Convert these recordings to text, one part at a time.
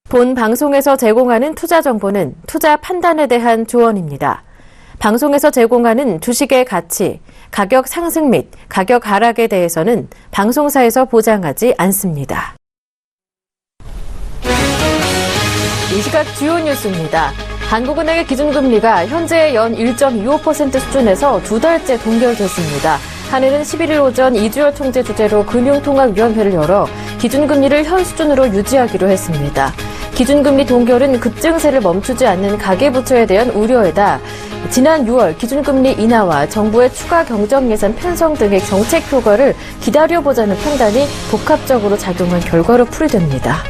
본 방송에서 제공하는 투자 정보는 투자 판단에 대한 조언입니다. 방송에서 제공하는 주식의 가치, 가격 상승 및 가격 하락에 대해서는 방송사에서 보장하지 않습니다. 이 시각 주요 뉴스입니다. 한국은행의 기준금리가 현재 연 1.25% 수준에서 두 달째 동결됐습니다. 한은은 11일 오전 이주열 총재 주재로 금융통합위원회를 열어 기준금리를 현 수준으로 유지하기로 했습니다. 기준금리 동결은 급증세를 멈추지 않는 가계부채에 대한 우려에다 지난 6월 기준금리 인하와 정부의 추가 경정예산 편성 등의 정책 효과를 기다려보자는 판단이 복합적으로 작용한 결과로 풀이됩니다.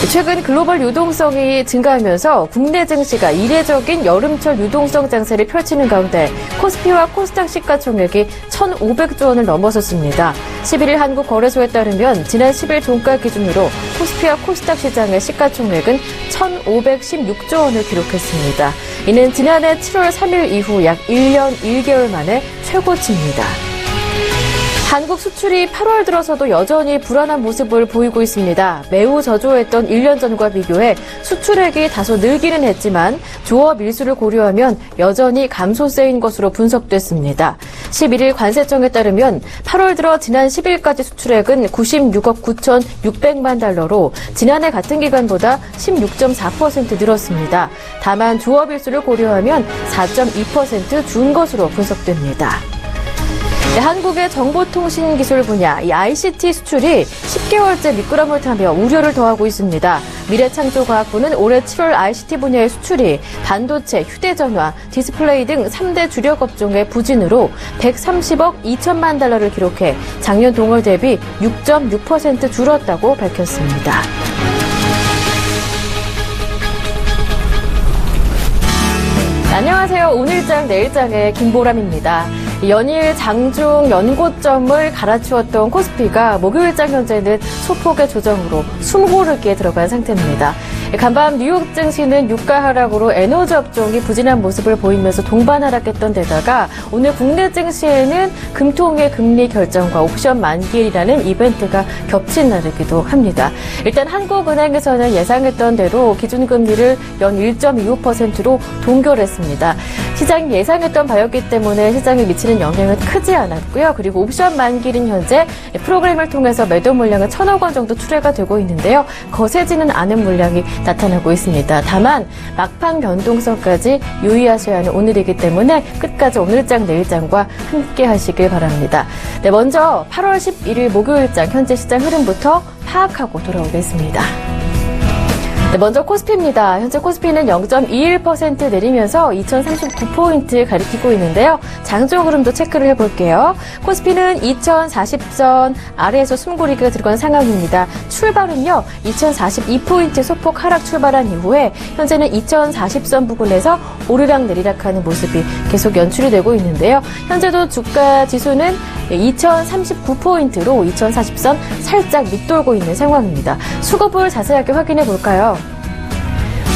최근 글로벌 유동성이 증가하면서 국내 증시가 이례적인 여름철 유동성 장세를 펼치는 가운데 코스피와 코스닥 시가총액이 1,500조 원을 넘어섰습니다. 11일 한국거래소에 따르면 지난 10일 종가 기준으로 코스피와 코스닥 시장의 시가총액은 1,516조 원을 기록했습니다. 이는 지난해 7월 3일 이후 약 1년 1개월 만에 최고치입니다. 한국 수출이 8월 들어서도 여전히 불안한 모습을 보이고 있습니다. 매우 저조했던 1년 전과 비교해 수출액이 다소 늘기는 했지만 조업 일수를 고려하면 여전히 감소세인 것으로 분석됐습니다. 11일 관세청에 따르면 8월 들어 지난 10일까지 수출액은 96억 9,600만 달러로 지난해 같은 기간보다 16.4% 늘었습니다. 다만 조업 일수를 고려하면 4.2% 준 것으로 분석됩니다. 한국의 정보통신기술 분야 ICT 수출이 10개월째 미끄럼을 타며 우려를 더하고 있습니다. 미래창조과학부는 올해 7월 ICT 분야의 수출이 반도체, 휴대전화, 디스플레이 등 3대 주력 업종의 부진으로 130억 2천만 달러를 기록해 작년 동월 대비 6.6% 줄었다고 밝혔습니다. 안녕하세요. 오늘장 내일장의 김보람입니다. 연일 장중 연고점을 갈아치웠던 코스피가 목요일장 현재는 소폭의 조정으로 숨고르기에 들어간 상태입니다. 간밤 뉴욕 증시는 유가 하락으로 에너지 업종이 부진한 모습을 보이면서 동반 하락했던 데다가 오늘 국내 증시에는 금통의 금리 결정과 옵션 만기일이라는 이벤트가 겹친 날이기도 합니다. 일단 한국은행에서는 예상했던 대로 기준금리를 연 1.25%로 동결했습니다. 시장이 예상했던 바였기 때문에 시장에 미치는 영향은 크지 않았고요. 그리고 옵션 만기일인 현재 프로그램을 통해서 매도 물량은 1,000억 원 정도 출회가 되고 있는데요. 거세지는 않은 물량이 나타나고 있습니다. 다만 막판 변동성까지 유의하셔야 하는 오늘이기 때문에 끝까지 오늘장 내일장과 함께 하시길 바랍니다. 네, 먼저 8월 11일 목요일장 현재 시장 흐름부터 파악하고 돌아오겠습니다. 네, 먼저 코스피입니다. 현재 코스피는 0.21% 내리면서 2039포인트 가리키고 있는데요. 장중 흐름도 체크를 해볼게요. 코스피는 2040선 아래에서 숨고르기가 들어간 상황입니다. 출발은요. 2042포인트 소폭 하락 출발한 이후에 현재는 2040선 부근에서 오르락 내리락하는 모습이 계속 연출이 되고 있는데요. 현재도 주가 지수는 2039포인트로 2040선 살짝 밑돌고 있는 상황입니다. 수급을 자세하게 확인해 볼까요?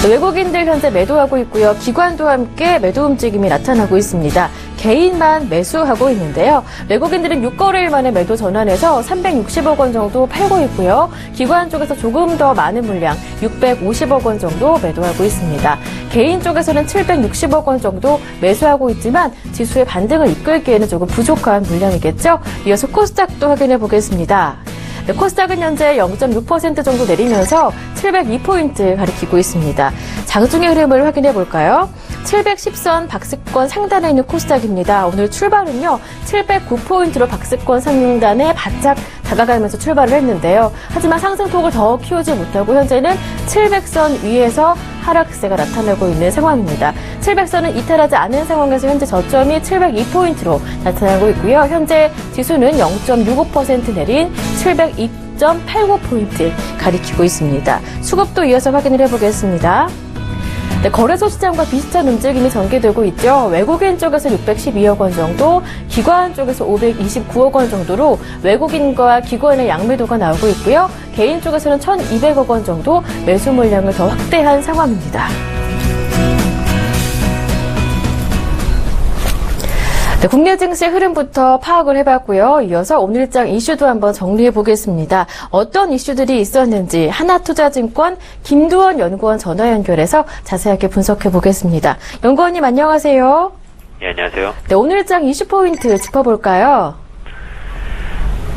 외국인들 현재 매도하고 있고요. 기관도 함께 매도 움직임이 나타나고 있습니다. 개인만 매수하고 있는데요. 외국인들은 6거래일 만에 매도 전환해서 360억 원 정도 팔고 있고요. 기관 쪽에서 조금 더 많은 물량 650억 원 정도 매도하고 있습니다. 개인 쪽에서는 760억 원 정도 매수하고 있지만 지수의 반등을 이끌기에는 조금 부족한 물량이겠죠. 이어서 코스닥도 확인해 보겠습니다. 네, 코스닥은 현재 0.6% 정도 내리면서 702포인트 가리키고 있습니다. 장중의 흐름을 확인해 볼까요? 710선 박스권 상단에 있는 코스닥입니다. 오늘 출발은요. 709포인트로 박스권 상단에 바짝 다가가면서 출발을 했는데요. 하지만 상승폭을 더 키우지 못하고 현재는 700선 위에서 하락세가 나타나고 있는 상황입니다. 700선은 이탈하지 않은 상황에서 현재 저점이 702포인트로 나타나고 있고요. 현재 지수는 0.65% 내린 702.89포인트 가리키고 있습니다. 수급도 이어서 확인을 해보겠습니다. 네, 거래소 시장과 비슷한 움직임이 전개되고 있죠. 외국인 쪽에서 612억 원 정도, 기관 쪽에서 529억 원 정도로 외국인과 기관의 양매도가 나오고 있고요. 개인 쪽에서는 1,200억 원 정도 매수 물량을 더 확대한 상황입니다. 네, 국내 증시 흐름부터 파악을 해봤고요. 이어서 오늘장 이슈도 한번 정리해보겠습니다. 어떤 이슈들이 있었는지 하나투자증권 김두원 연구원 전화 연결해서 자세하게 분석해보겠습니다. 연구원님 안녕하세요. 네, 안녕하세요. 네, 오늘장 이슈 포인트 짚어볼까요?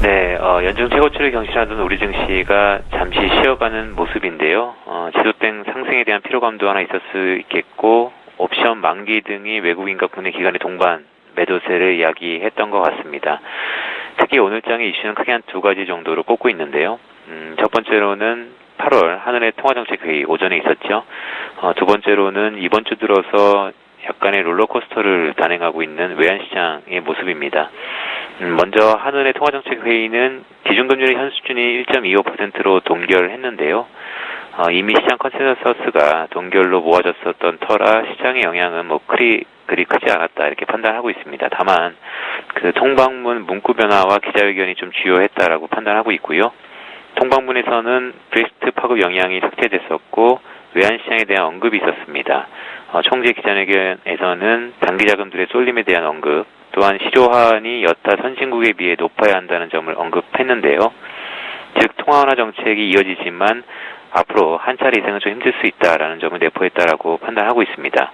네, 연중 최고치를 경신하던 우리 증시가 잠시 쉬어가는 모습인데요. 지속된 상승에 대한 피로감도 하나 있을 수 있겠고, 옵션 만기 등이 외국인과 국내 기관의 동반 매도세를 이야기했던 것 같습니다. 특히 오늘장의 이슈는 크게 한 두 가지 정도로 꼽고 있는데요. 첫 번째로는 8월 한은의 통화정책회의 오전에 있었죠. 두 번째로는 이번 주 들어서 약간의 롤러코스터를 단행하고 있는 외환시장의 모습입니다. 먼저 한은의 통화정책회의는 기준금리의 현 수준이 1.25%로 동결했는데요. 이미 시장 컨센서스가 동결로 모아졌었던 터라 시장의 영향은 그리 크지 않았다 이렇게 판단하고 있습니다. 다만 그 통방문 문구 변화와 기자회견이 좀 주요했다라고 판단하고 있고요. 통방문에서는 브렉시트 파급 영향이 삭제됐었고 외환시장에 대한 언급이 있었습니다. 총재 기자회견에서는 단기자금들의 쏠림에 대한 언급, 또한 실효화환이 여타 선진국에 비해 높아야 한다는 점을 언급했는데요. 즉 통화 완화 정책이 이어지지만 앞으로 한 차례 이상은 좀 힘들 수 있다라는 점을 내포했다라고 판단하고 있습니다.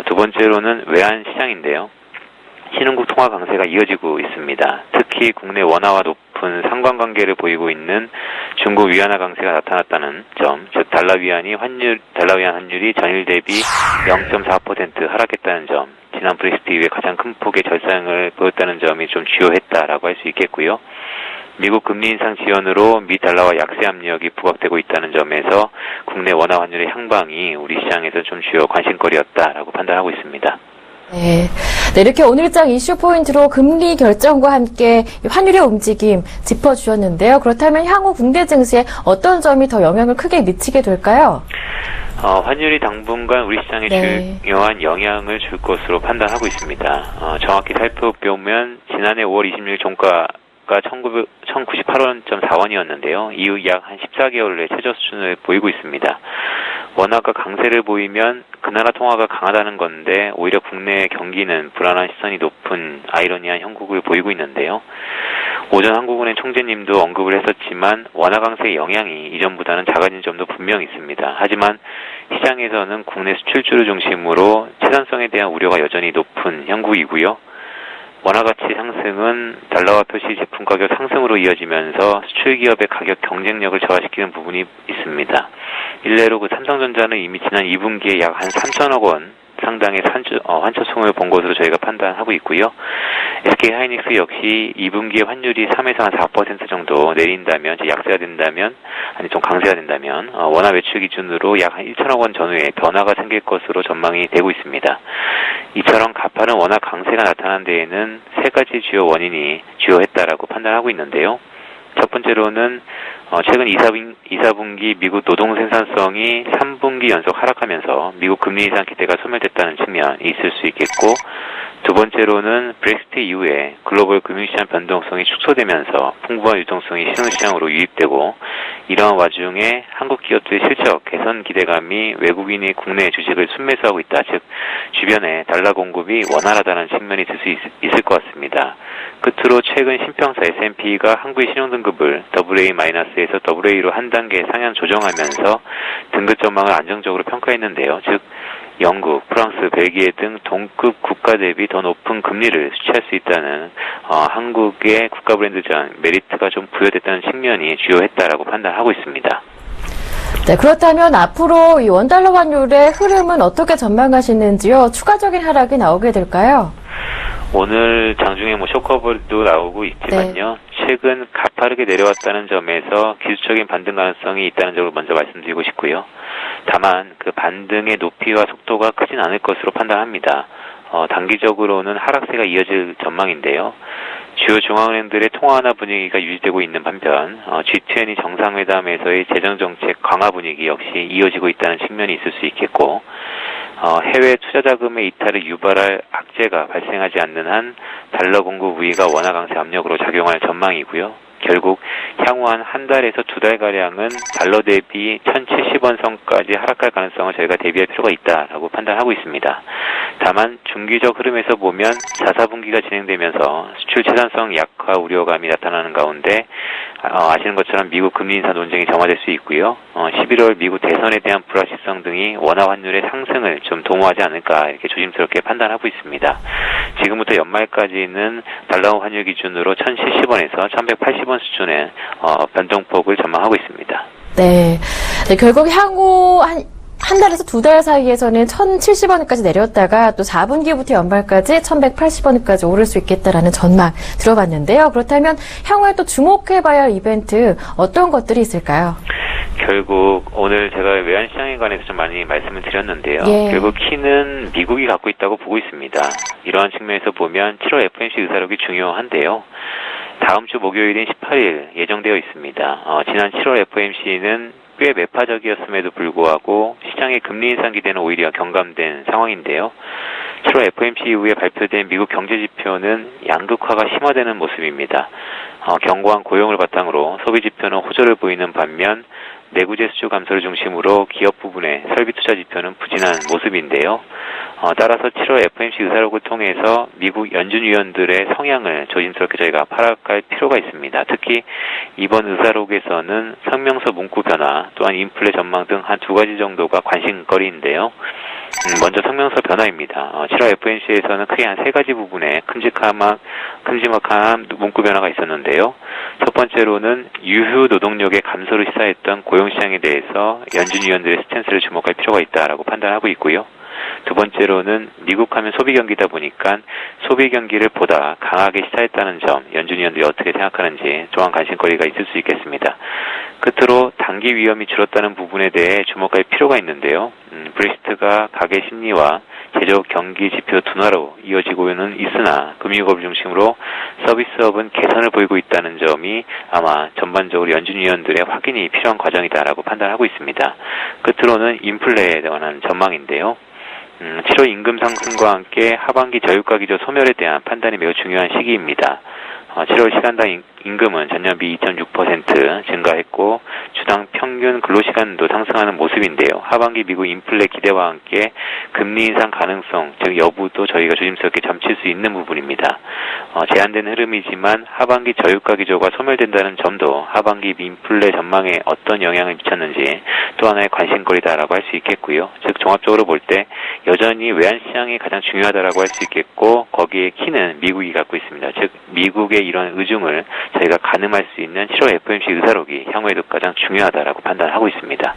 두 번째로는 외환시장인데요. 신흥국 통화 강세가 이어지고 있습니다. 특히 국내 원화와 높은 상관관계를 보이고 있는 중국 위안화 강세가 나타났다는 점, 즉 달러 위안 환율이 전일 대비 0.4% 하락했다는 점, 지난 브렉시트 이후에 가장 큰 폭의 절상을 보였다는 점이 좀 주요했다라고 할 수 있겠고요. 미국 금리 인상 지연으로 미 달러와 약세 압력이 부각되고 있다는 점에서 국내 원화 환율의 향방이 우리 시장에서 좀 주요 관심거리였다라고 판단하고 있습니다. 네, 이렇게 오늘장 이슈 포인트로 금리 결정과 함께 환율의 움직임 짚어주셨는데요. 그렇다면 향후 국내 증시에 어떤 점이 더 영향을 크게 미치게 될까요? 환율이 당분간 우리 시장에 중요한 영향을 줄 것으로 판단하고 있습니다. 정확히 살펴보면 지난해 5월 26일 종가가 1098원.4원이었는데요. 이후 약 한 14개월의 최저 수준을 보이고 있습니다. 원화가 강세를 보이면 그 나라 통화가 강하다는 건데 오히려 국내 경기는 불안한 시선이 높은 아이러니한 형국을 보이고 있는데요. 오전 한국은행 총재님도 언급을 했었지만 원화 강세의 영향이 이전보다는 작아진 점도 분명히 있습니다. 하지만 시장에서는 국내 수출주를 중심으로 채산성에 대한 우려가 여전히 높은 형국이고요. 원화 가치 상승은 달러화 표시 제품 가격 상승으로 이어지면서 수출 기업의 가격 경쟁력을 저하시키는 부분이 있습니다. 일례로 삼성전자는 이미 지난 2분기에 약 한 3천억 원 상당의 환차송을 본 것으로 저희가 판단하고 있고요. SK하이닉스 역시 2분기에 환율이 3에서 한 4% 정도 내린다면, 약세가 된다면, 좀 강세가 된다면, 원화 매출 기준으로 약 한 1천억 원 전후에 변화가 생길 것으로 전망이 되고 있습니다. 이처럼 가파른 원화 강세가 나타난 데에는 세 가지 주요 원인이 주요했다라고 판단하고 있는데요. 첫 번째로는 최근 2, 4분기 미국 노동 생산성이 3분기 연속 하락하면서 미국 금리 인상 기대가 소멸됐다는 측면이 있을 수 있겠고, 두 번째로는 브렉시트 이후에 글로벌 금융시장 변동성이 축소되면서 풍부한 유동성이 신흥시장으로 유입되고, 이러한 와중에 한국 기업들의 실적 개선 기대감이 외국인이 국내 주식을 순매수하고 있다. 즉 주변에 달러 공급이 원활하다는 측면이 들 수 있을 것 같습니다. 끝으로 최근 신평사 S&P가 한국의 신용등급을 AA-에서 AA로 한 단계 상향 조정하면서 등급 전망을 안정적으로 평가했는데요. 즉 영국, 프랑스, 벨기에 등 동급 국가 대비 더 높은 금리를 수취할 수 있다는 한국의 국가 브랜드전 메리트가 좀 부여됐다는 측면이 주요했다라고 판단하고 있습니다. 네, 그렇다면 앞으로 이 원달러 환율의 흐름은 어떻게 전망하시는지요? 추가적인 하락이 나오게 될까요? 오늘 장중에 쇼커버도 나오고 있지만요. 최근 가파르게 내려왔다는 점에서 기술적인 반등 가능성이 있다는 점을 먼저 말씀드리고 싶고요. 다만 그 반등의 높이와 속도가 크진 않을 것으로 판단합니다. 단기적으로는 하락세가 이어질 전망인데요. 주요 중앙은행들의 통화 완화 분위기가 유지되고 있는 반면 G20 정상회담에서의 재정정책 강화 분위기 역시 이어지고 있다는 측면이 있을 수 있겠고, 해외 투자자금의 이탈을 유발할 악재가 발생하지 않는 한 달러 공급 우위가 원화 강세 압력으로 작용할 전망이고요. 결국 향후 한 달에서 두 달가량은 달러 대비 1,070원 선까지 하락할 가능성을 저희가 대비할 필요가 있다라고 판단하고 있습니다. 다만 중기적 흐름에서 보면 4, 4분기가 진행되면서 수출 채산성 약화 우려감이 나타나는 가운데 아시는 것처럼 미국 금리 인사 논쟁이 점화될 수 있고요. 11월 미국 대선에 대한 불확실성 등이 원화 환율의 상승을 좀 도모하지 않을까 이렇게 조심스럽게 판단하고 있습니다. 지금부터 연말까지는 달러 환율 기준으로 1,070원에서 1,180원 수준의 변동폭을 전망하고 있습니다. 네. 네, 결국 향후 한 달에서 두 달 사이에서는 1,070원까지 내렸다가 또 4분기부터 연말까지 1,180원까지 오를 수 있겠다라는 전망 들어봤는데요. 그렇다면 향후에 또 주목해봐야 할 이벤트 어떤 것들이 있을까요? 결국 오늘 제가 외환시장에 관해서 좀 많이 말씀을 드렸는데요. 예. 결국 키는 미국이 갖고 있다고 보고 있습니다. 이러한 측면에서 보면 7월 FOMC 의사록이 중요한데요. 다음 주 목요일인 18일 예정되어 있습니다. 지난 7월 FOMC는 꽤 매파적이었음에도 불구하고 시장의 금리 인상 기대는 오히려 경감된 상황인데요. 7월 FOMC 이후에 발표된 미국 경제 지표는 양극화가 심화되는 모습입니다. 견고한 고용을 바탕으로 소비 지표는 호조를 보이는 반면 내구재 수주 감소를 중심으로 기업 부분의 설비 투자 지표는 부진한 모습인데요. 따라서 7월 FOMC 의사록을 통해서 미국 연준 위원들의 성향을 조심스럽게 저희가 파악할 필요가 있습니다. 특히 이번 의사록에서는 성명서 문구 변화 또한 인플레 전망 등 한 두 가지 정도가 관심거리인데요. 먼저 성명서 변화입니다. 7월 FOMC에서는 크게 한 세 가지 부분에 큼직한 문구 변화가 있었는데요. 첫 번째로는 유휴 노동력의 감소를 시사했던 고용시장에 대해서 연준 위원들의 스탠스를 주목할 필요가 있다라고 판단하고 있고요. 두 번째로는 미국 하면 소비 경기다 보니까 소비 경기를 보다 강하게 시사했다는 점, 연준 위원들이 어떻게 생각하는지 또한 관심거리가 있을 수 있겠습니다. 끝으로 단기 위험이 줄었다는 부분에 대해 주목할 필요가 있는데요. 브렉시트가 가계 심리와 제조업 경기 지표 둔화로 이어지고는 있으나 금융업을 중심으로 서비스업은 개선을 보이고 있다는 점이 아마 전반적으로 연준 위원들의 확인이 필요한 과정이다라고 판단하고 있습니다. 끝으로는 인플레에 관한 전망인데요. 7월 임금 상승과 함께 하반기 저유가 기조 소멸에 대한 판단이 매우 중요한 시기입니다. 7월 시간당 임금은 전년비 2.6% 증가했고 주당 평균 근로시간도 상승하는 모습인데요. 하반기 미국 인플레 기대와 함께 금리 인상 가능성, 즉 여부도 저희가 조심스럽게 점칠 수 있는 부분입니다. 제한된 흐름이지만 하반기 저유가 기조가 소멸된다는 점도 하반기 인플레 전망에 어떤 영향을 미쳤는지 또 하나의 관심거리다라고 할 수 있겠고요. 즉 종합적으로 볼 때 여전히 외환시장이 가장 중요하다라고 할 수 있겠고 거기에 키는 미국이 갖고 있습니다. 즉 미국의 이런 의중을 저희가 가늠할 수 있는 7월 FOMC 의사록이 향후에도 가장 중요하다라고 판단하고 있습니다.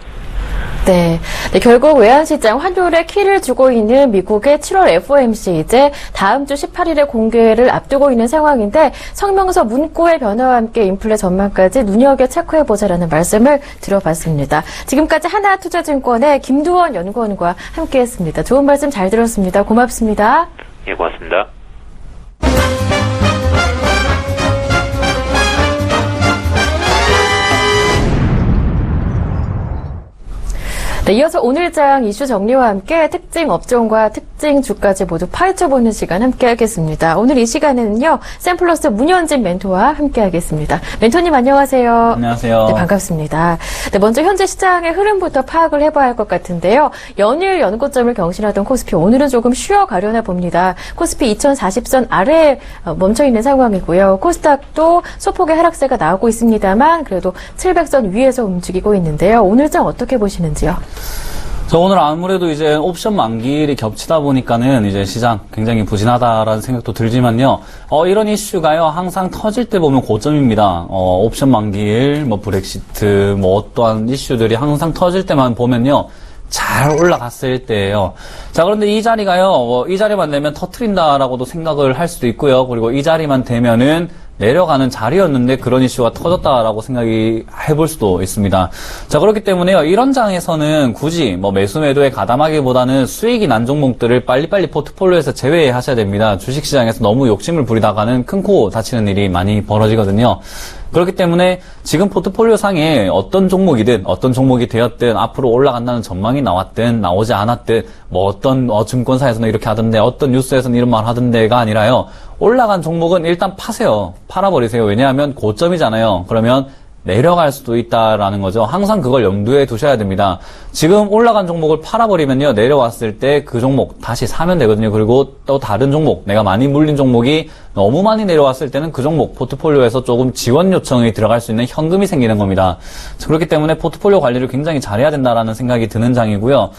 네. 네, 결국 외환시장 환율에 키를 주고 있는 미국의 7월 FOMC 이제 다음 주 18일에 공개를 앞두고 있는 상황인데 성명서 문구의 변화와 함께 인플레 전망까지 눈여겨 체크해보자라는 말씀을 들어봤습니다. 지금까지 하나투자증권의 김두원 연구원과 함께했습니다. 좋은 말씀 잘 들었습니다. 고맙습니다. 예, 고맙습니다. 네, 이어서 오늘장 이슈 정리와 함께 특징 업종과 특징 주까지 모두 파헤쳐보는 시간 함께하겠습니다. 오늘 이 시간에는요, 샘플러스 문현진 멘토와 함께하겠습니다. 멘토님 안녕하세요. 안녕하세요. 네, 반갑습니다. 네, 먼저 현재 시장의 흐름부터 파악을 해봐야 할 것 같은데요. 연일 연고점을 경신하던 코스피 오늘은 조금 쉬어가려나 봅니다. 코스피 2040선 아래에 멈춰있는 상황이고요. 코스닥도 소폭의 하락세가 나오고 있습니다만 그래도 700선 위에서 움직이고 있는데요. 오늘장 어떻게 보시는지요? 오늘 아무래도 이제 옵션 만기일이 겹치다 보니까는 이제 시장 굉장히 부진하다라는 생각도 들지만요. 이런 이슈가요, 항상 터질 때 보면 고점입니다. 옵션 만기일, 브렉시트, 어떠한 이슈들이 항상 터질 때만 보면요. 잘 올라갔을 때예요. 자, 그런데 이 자리가요, 이 자리만 되면 터트린다라고도 생각을 할 수도 있고요. 그리고 이 자리만 되면은 내려가는 자리였는데 그런 이슈가 터졌다라고 생각이 해볼 수도 있습니다. 자, 그렇기 때문에요. 이런 장에서는 굳이 매수 매도에 가담하기보다는 수익이 난 종목들을 빨리빨리 포트폴리오에서 제외하셔야 됩니다. 주식시장에서 너무 욕심을 부리다가는 큰 코 다치는 일이 많이 벌어지거든요. 그렇기 때문에 지금 포트폴리오 상에 어떤 종목이든 어떤 종목이 되었든 앞으로 올라간다는 전망이 나왔든 나오지 않았든 어떤 증권사에서는 이렇게 하던데 어떤 뉴스에서는 이런 말 하던데가 아니라요. 올라간 종목은 일단 파세요. 팔아버리세요. 왜냐하면 고점이잖아요. 그러면 내려갈 수도 있다라는 거죠. 항상 그걸 염두에 두셔야 됩니다. 지금 올라간 종목을 팔아버리면요, 내려왔을 때 그 종목 다시 사면 되거든요. 그리고 또 다른 종목, 내가 많이 물린 종목이 너무 많이 내려왔을 때는 그 종목 포트폴리오에서 조금 지원 요청이 들어갈 수 있는 현금이 생기는 겁니다. 그렇기 때문에 포트폴리오 관리를 굉장히 잘해야 된다라는 생각이 드는 장이고요.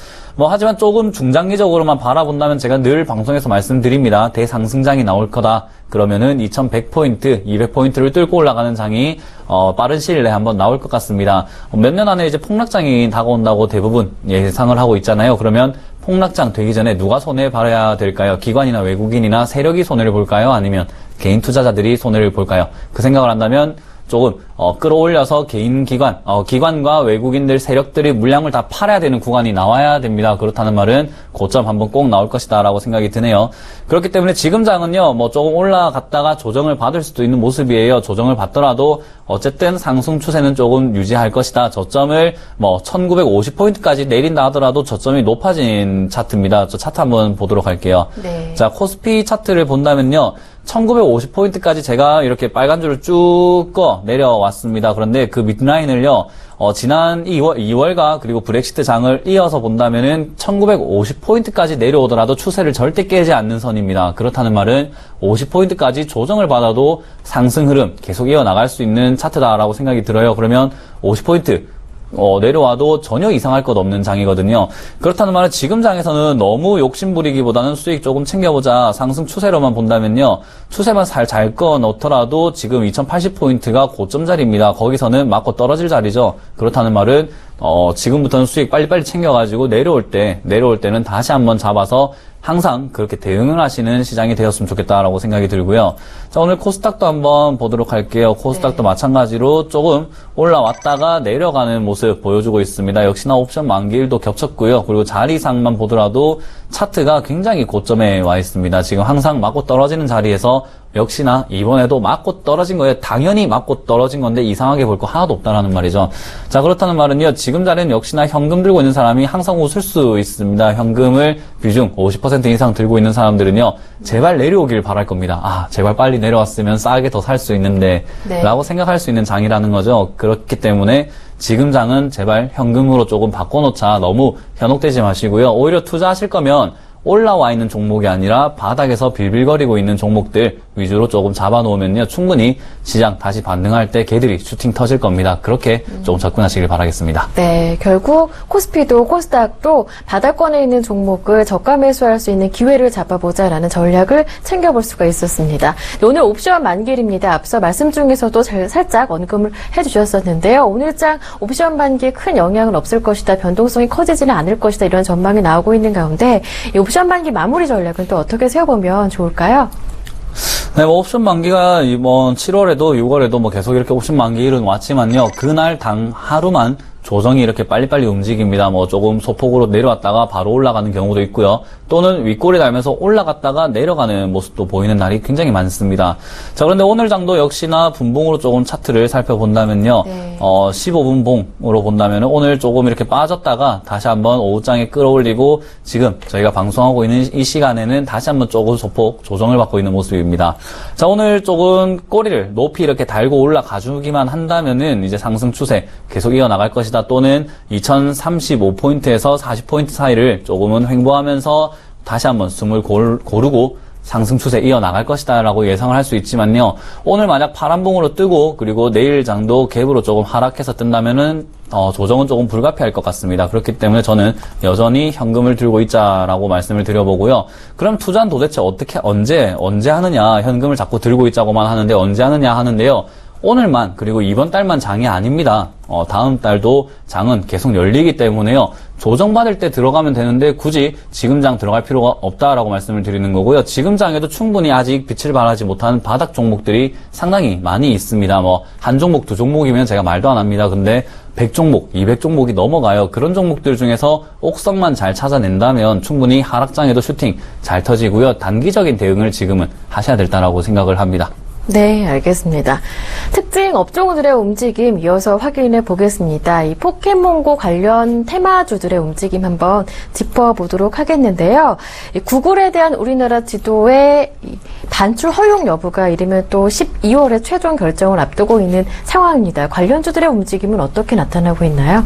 하지만 조금 중장기적으로만 바라본다면 제가 늘 방송에서 말씀드립니다. 대상승장이 나올 거다. 그러면은 2100포인트, 200포인트를 뚫고 올라가는 장이 빠른 시일 내에 한번 나올 것 같습니다. 몇 년 안에 이제 폭락장이 다가온다고 대부분 예상을 하고 있잖아요. 그러면 폭락장 되기 전에 누가 손해 봐야 될까요? 기관이나 외국인이나 세력이 손해를 볼까요? 아니면 개인 투자자들이 손해를 볼까요? 그 생각을 한다면 조금 끌어올려서 기관과 외국인들 세력들이 물량을 다 팔아야 되는 구간이 나와야 됩니다. 그렇다는 말은 고점 한번 꼭 나올 것이다 라고 생각이 드네요. 그렇기 때문에 지금 장은요, 조금 올라갔다가 조정을 받을 수도 있는 모습이에요. 조정을 받더라도 어쨌든 상승 추세는 조금 유지할 것이다. 저점을 1950포인트까지 내린다 하더라도 저점이 높아진 차트입니다. 저 차트 한번 보도록 할게요. 네. 자, 코스피 차트를 본다면요, 1950포인트까지 제가 이렇게 빨간 줄을 쭉 내려왔습니다. 그런데 그 밑라인을요, 지난 2월과 그리고 브렉시트 장을 이어서 본다면은 1950포인트까지 내려오더라도 추세를 절대 깨지 않는 선입니다. 그렇다는 말은 50포인트까지 조정을 받아도 상승 흐름 계속 이어나갈 수 있는 차트다라고 생각이 들어요. 그러면 50포인트 내려와도 전혀 이상할 것 없는 장이거든요. 그렇다는 말은 지금 장에서는 너무 욕심부리기보다는 수익 조금 챙겨보자, 상승 추세로만 본다면요, 추세만 잘 넣더라도 지금 2080포인트가 고점 자리입니다. 거기서는 맞고 떨어질 자리죠. 그렇다는 말은 지금부터는 수익 빨리빨리 챙겨가지고 내려올 때는 다시 한번 잡아서 항상 그렇게 대응을 하시는 시장이 되었으면 좋겠다라고 생각이 들고요. 자, 오늘 코스닥도 한번 보도록 할게요. 코스닥도 마찬가지로 조금 올라왔다가 내려가는 모습 보여주고 있습니다. 역시나 옵션 만기일도 겹쳤고요. 그리고 자리상만 보더라도 차트가 굉장히 고점에 와 있습니다. 지금 항상 맞고 떨어지는 자리에서 역시나 이번에도 맞고 떨어진 거예요. 당연히 맞고 떨어진 건데 이상하게 볼 거 하나도 없다라는 말이죠. 자, 그렇다는 말은요, 지금 자리는 역시나 현금 들고 있는 사람이 항상 웃을 수 있습니다. 현금을 비중 50% 이상 들고 있는 사람들은요, 제발 내려오길 바랄 겁니다. 아, 제발 빨리 내려왔으면 싸게 더 살 수 있는데, 네. 라고 생각할 수 있는 장이라는 거죠. 그렇기 때문에 지금 장은 제발 현금으로 조금 바꿔놓자. 너무 현혹되지 마시고요. 오히려 투자하실 거면 올라와 있는 종목이 아니라 바닥에서 빌빌거리고 있는 종목들 위주로 조금 잡아놓으면요, 충분히 시장 다시 반등할 때 걔들이 슈팅 터질 겁니다. 그렇게 조금 접근하시길 바라겠습니다. 네, 결국 코스피도 코스닥도 바닥권에 있는 종목을 저가 매수할 수 있는 기회를 잡아보자라는 전략을 챙겨볼 수가 있었습니다. 네, 오늘 옵션 만기일입니다. 앞서 말씀 중에서도 살짝 언급을 해주셨었는데요. 오늘 장 옵션 만기에 큰 영향은 없을 것이다, 변동성이 커지지는 않을 것이다, 이런 전망이 나오고 있는 가운데 이 옵션 만기 마무리 전략은 또 어떻게 세워보면 좋을까요? 네, 옵션 만기가 이번 7월에도 6월에도 계속 이렇게 옵션 만기일은 왔지만요, 그날 당 하루만 조정이 이렇게 빨리빨리 움직입니다. 조금 소폭으로 내려왔다가 바로 올라가는 경우도 있고요. 또는 윗골이 달면서 올라갔다가 내려가는 모습도 보이는 날이 굉장히 많습니다. 자, 그런데 오늘 장도 역시나 분봉으로 조금 차트를 살펴본다면요. 네. 15분봉으로 본다면 오늘 조금 이렇게 빠졌다가 다시 한번 오후장에 끌어올리고 지금 저희가 방송하고 있는 이 시간에는 다시 한번 조금 소폭 조정을 받고 있는 모습입니다. 자, 오늘 조금 꼬리를 높이 이렇게 달고 올라가주기만 한다면은 이제 상승 추세 계속 이어나갈 것이다. 또는 2035포인트에서 40포인트 사이를 조금은 횡보하면서 다시 한번 숨을 고르고 상승 추세 이어나갈 것이다 라고 예상을 할 수 있지만요, 오늘 만약 파란봉으로 뜨고 그리고 내일 장도 갭으로 조금 하락해서 뜬다면은 조정은 조금 불가피할 것 같습니다. 그렇기 때문에 저는 여전히 현금을 들고 있자라고 말씀을 드려보고요. 그럼 투자는 도대체 언제 하느냐, 현금을 자꾸 들고 있자고만 하는데 언제 하느냐 하는데요, 오늘만 그리고 이번 달만 장이 아닙니다. 다음 달도 장은 계속 열리기 때문에요, 조정받을 때 들어가면 되는데 굳이 지금 장 들어갈 필요가 없다라고 말씀을 드리는 거고요. 지금 장에도 충분히 아직 빛을 발하지 못한 바닥 종목들이 상당히 많이 있습니다. 한 종목, 두 종목이면 제가 말도 안 합니다. 근데 100종목, 200종목이 넘어가요. 그런 종목들 중에서 옥석만 잘 찾아낸다면 충분히 하락장에도 슈팅 잘 터지고요. 단기적인 대응을 지금은 하셔야 된다라고 생각을 합니다. 네, 알겠습니다. 특징 업종들의 움직임 이어서 확인해 보겠습니다. 이 포켓몬고 관련 테마주들의 움직임 한번 짚어보도록 하겠는데요. 이 구글에 대한 우리나라 지도의 반출 허용 여부가 이르면 또 12월에 최종 결정을 앞두고 있는 상황입니다. 관련주들의 움직임은 어떻게 나타나고 있나요?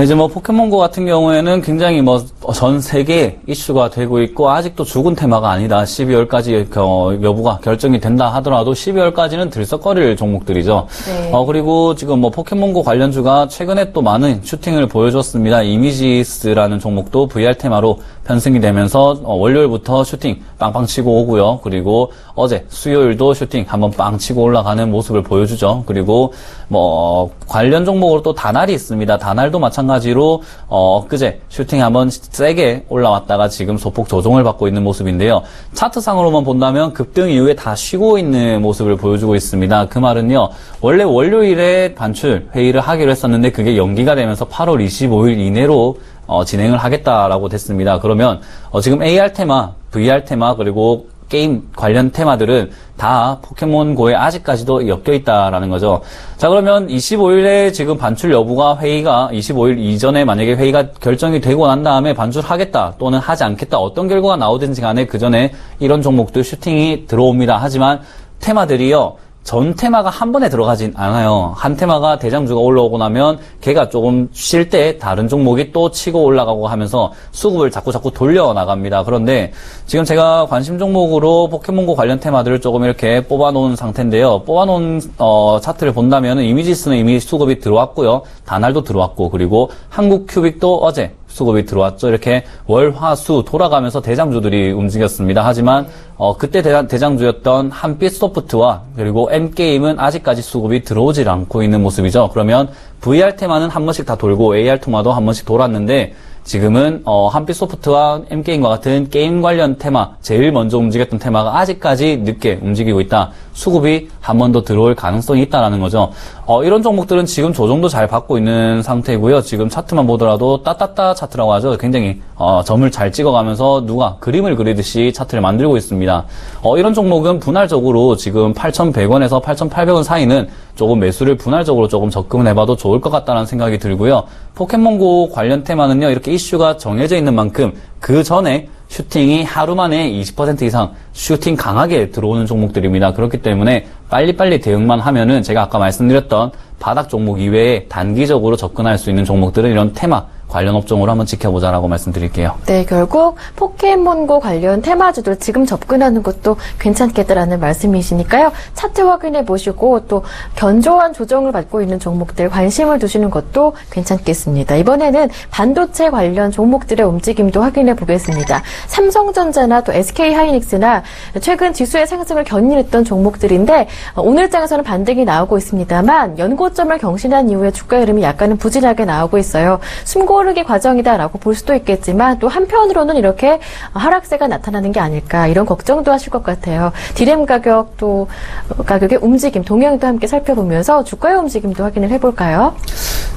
이제 뭐 포켓몬고 같은 경우에는 굉장히 뭐 전 세계 이슈가 되고 있고 아직도 죽은 테마가 아니다. 12월까지 여부가 결정이 된다 하더라도 12월까지는 들썩거릴 종목들이죠. 네. 그리고 지금 뭐 포켓몬고 관련주가 최근에 또 많은 슈팅을 보여줬습니다. 이미지스라는 종목도 VR 테마로 편승이 되면서 월요일부터 슈팅 빵빵 치고 오고요. 그리고 어제 수요일도 슈팅 한번 빵 치고 올라가는 모습을 보여주죠. 그리고 뭐 관련 종목으로 또 다날이 있습니다. 다날도 마찬가지로 엊그제 슈팅 한번 세게 올라왔다가 지금 소폭 조정을 받고 있는 모습인데요. 차트상으로만 본다면 급등 이후에 다 쉬고 있는 모습을 보여주고 있습니다. 그 말은요. 원래 월요일에 반출 회의를 하기로 했었는데 그게 연기가 되면서 8월 25일 이내로 진행을 하겠다라고 됐습니다. 그러면 지금 AR 테마, VR 테마 그리고 게임 관련 테마들은 다 포켓몬고에 아직까지도 엮여 있다라는 거죠. 자, 그러면 25일에 지금 반출 여부가 회의가 25일 이전에 만약에 회의가 결정이 되고 난 다음에 반출하겠다 또는 하지 않겠다 어떤 결과가 나오든지 간에 그 전에 이런 종목들 슈팅이 들어옵니다. 하지만 테마들이요. 전 테마가 한 번에 들어가진 않아요. 한 테마가 대장주가 올라오고 나면 걔가 조금 쉴 때 다른 종목이 또 치고 올라가고 하면서 수급을 자꾸 돌려나갑니다. 그런데 지금 제가 관심 종목으로 포켓몬고 관련 테마들을 조금 이렇게 뽑아놓은 상태인데요. 뽑아놓은 차트를 본다면 이미지스는 이미 수급이 들어왔고요. 다날도 들어왔고 그리고 한국 큐빅도 어제 수급이 들어왔죠. 이렇게 월, 화, 수 돌아가면서 대장주들이 움직였습니다. 하지만 그때 대장주였던 한빛소프트와 그리고 M게임은 아직까지 수급이 들어오질 않고 있는 모습이죠. 그러면 VR 테마는 한 번씩 다 돌고 AR 테마도 한 번씩 돌았는데 지금은 한빛소프트와 M게임과 같은 게임 관련 테마, 제일 먼저 움직였던 테마가 아직까지 늦게 움직이고 있다. 수급이 한 번 더 들어올 가능성이 있다라는 거죠. 이런 종목들은 지금 조정도 잘 받고 있는 상태고요. 지금 차트만 보더라도 따따따 차트라고 하죠. 굉장히 점을 잘 찍어가면서 누가 그림을 그리듯이 차트를 만들고 있습니다. 이런 종목은 분할적으로 지금 8,100원에서 8,800원 사이는 조금 매수를 분할적으로 조금 접근을 해봐도 좋을 것 같다는 생각이 들고요. 포켓몬고 관련 테마는요. 이렇게 이슈가 정해져 있는 만큼 그 전에 슈팅이 하루 만에 20% 이상 슈팅 강하게 들어오는 종목들입니다. 그렇기 때문에 빨리빨리 대응만 하면은 제가 아까 말씀드렸던 바닥 종목 이외에 단기적으로 접근할 수 있는 종목들은 이런 테마 관련 업종으로 한번 지켜보자라고 말씀드릴게요. 네, 결국 포켓몬고 관련 테마주들 지금 접근하는 것도 괜찮겠다라는 말씀이시니까요. 차트 확인해 보시고 또 견조한 조정을 받고 있는 종목들 관심을 두시는 것도 괜찮겠습니다. 이번에는 반도체 관련 종목들의 움직임도 확인해 보겠습니다. 삼성전자나 또 SK하이닉스나 최근 지수의 상승을 견인했던 종목들인데 오늘장에서는 반등이 나오고 있습니다만 연고점을 경신한 이후에 주가 흐름이 약간은 부진하게 나오고 있어요. 숨고르기 과정이다라고 볼 수도 있겠지만 또 한편으로는 이렇게 하락세가 나타나는 게 아닐까 이런 걱정도 하실 것 같아요. 디램 가격 또 가격의 움직임 동향도 함께 살펴보면서 주가의 움직임도 확인을 해볼까요?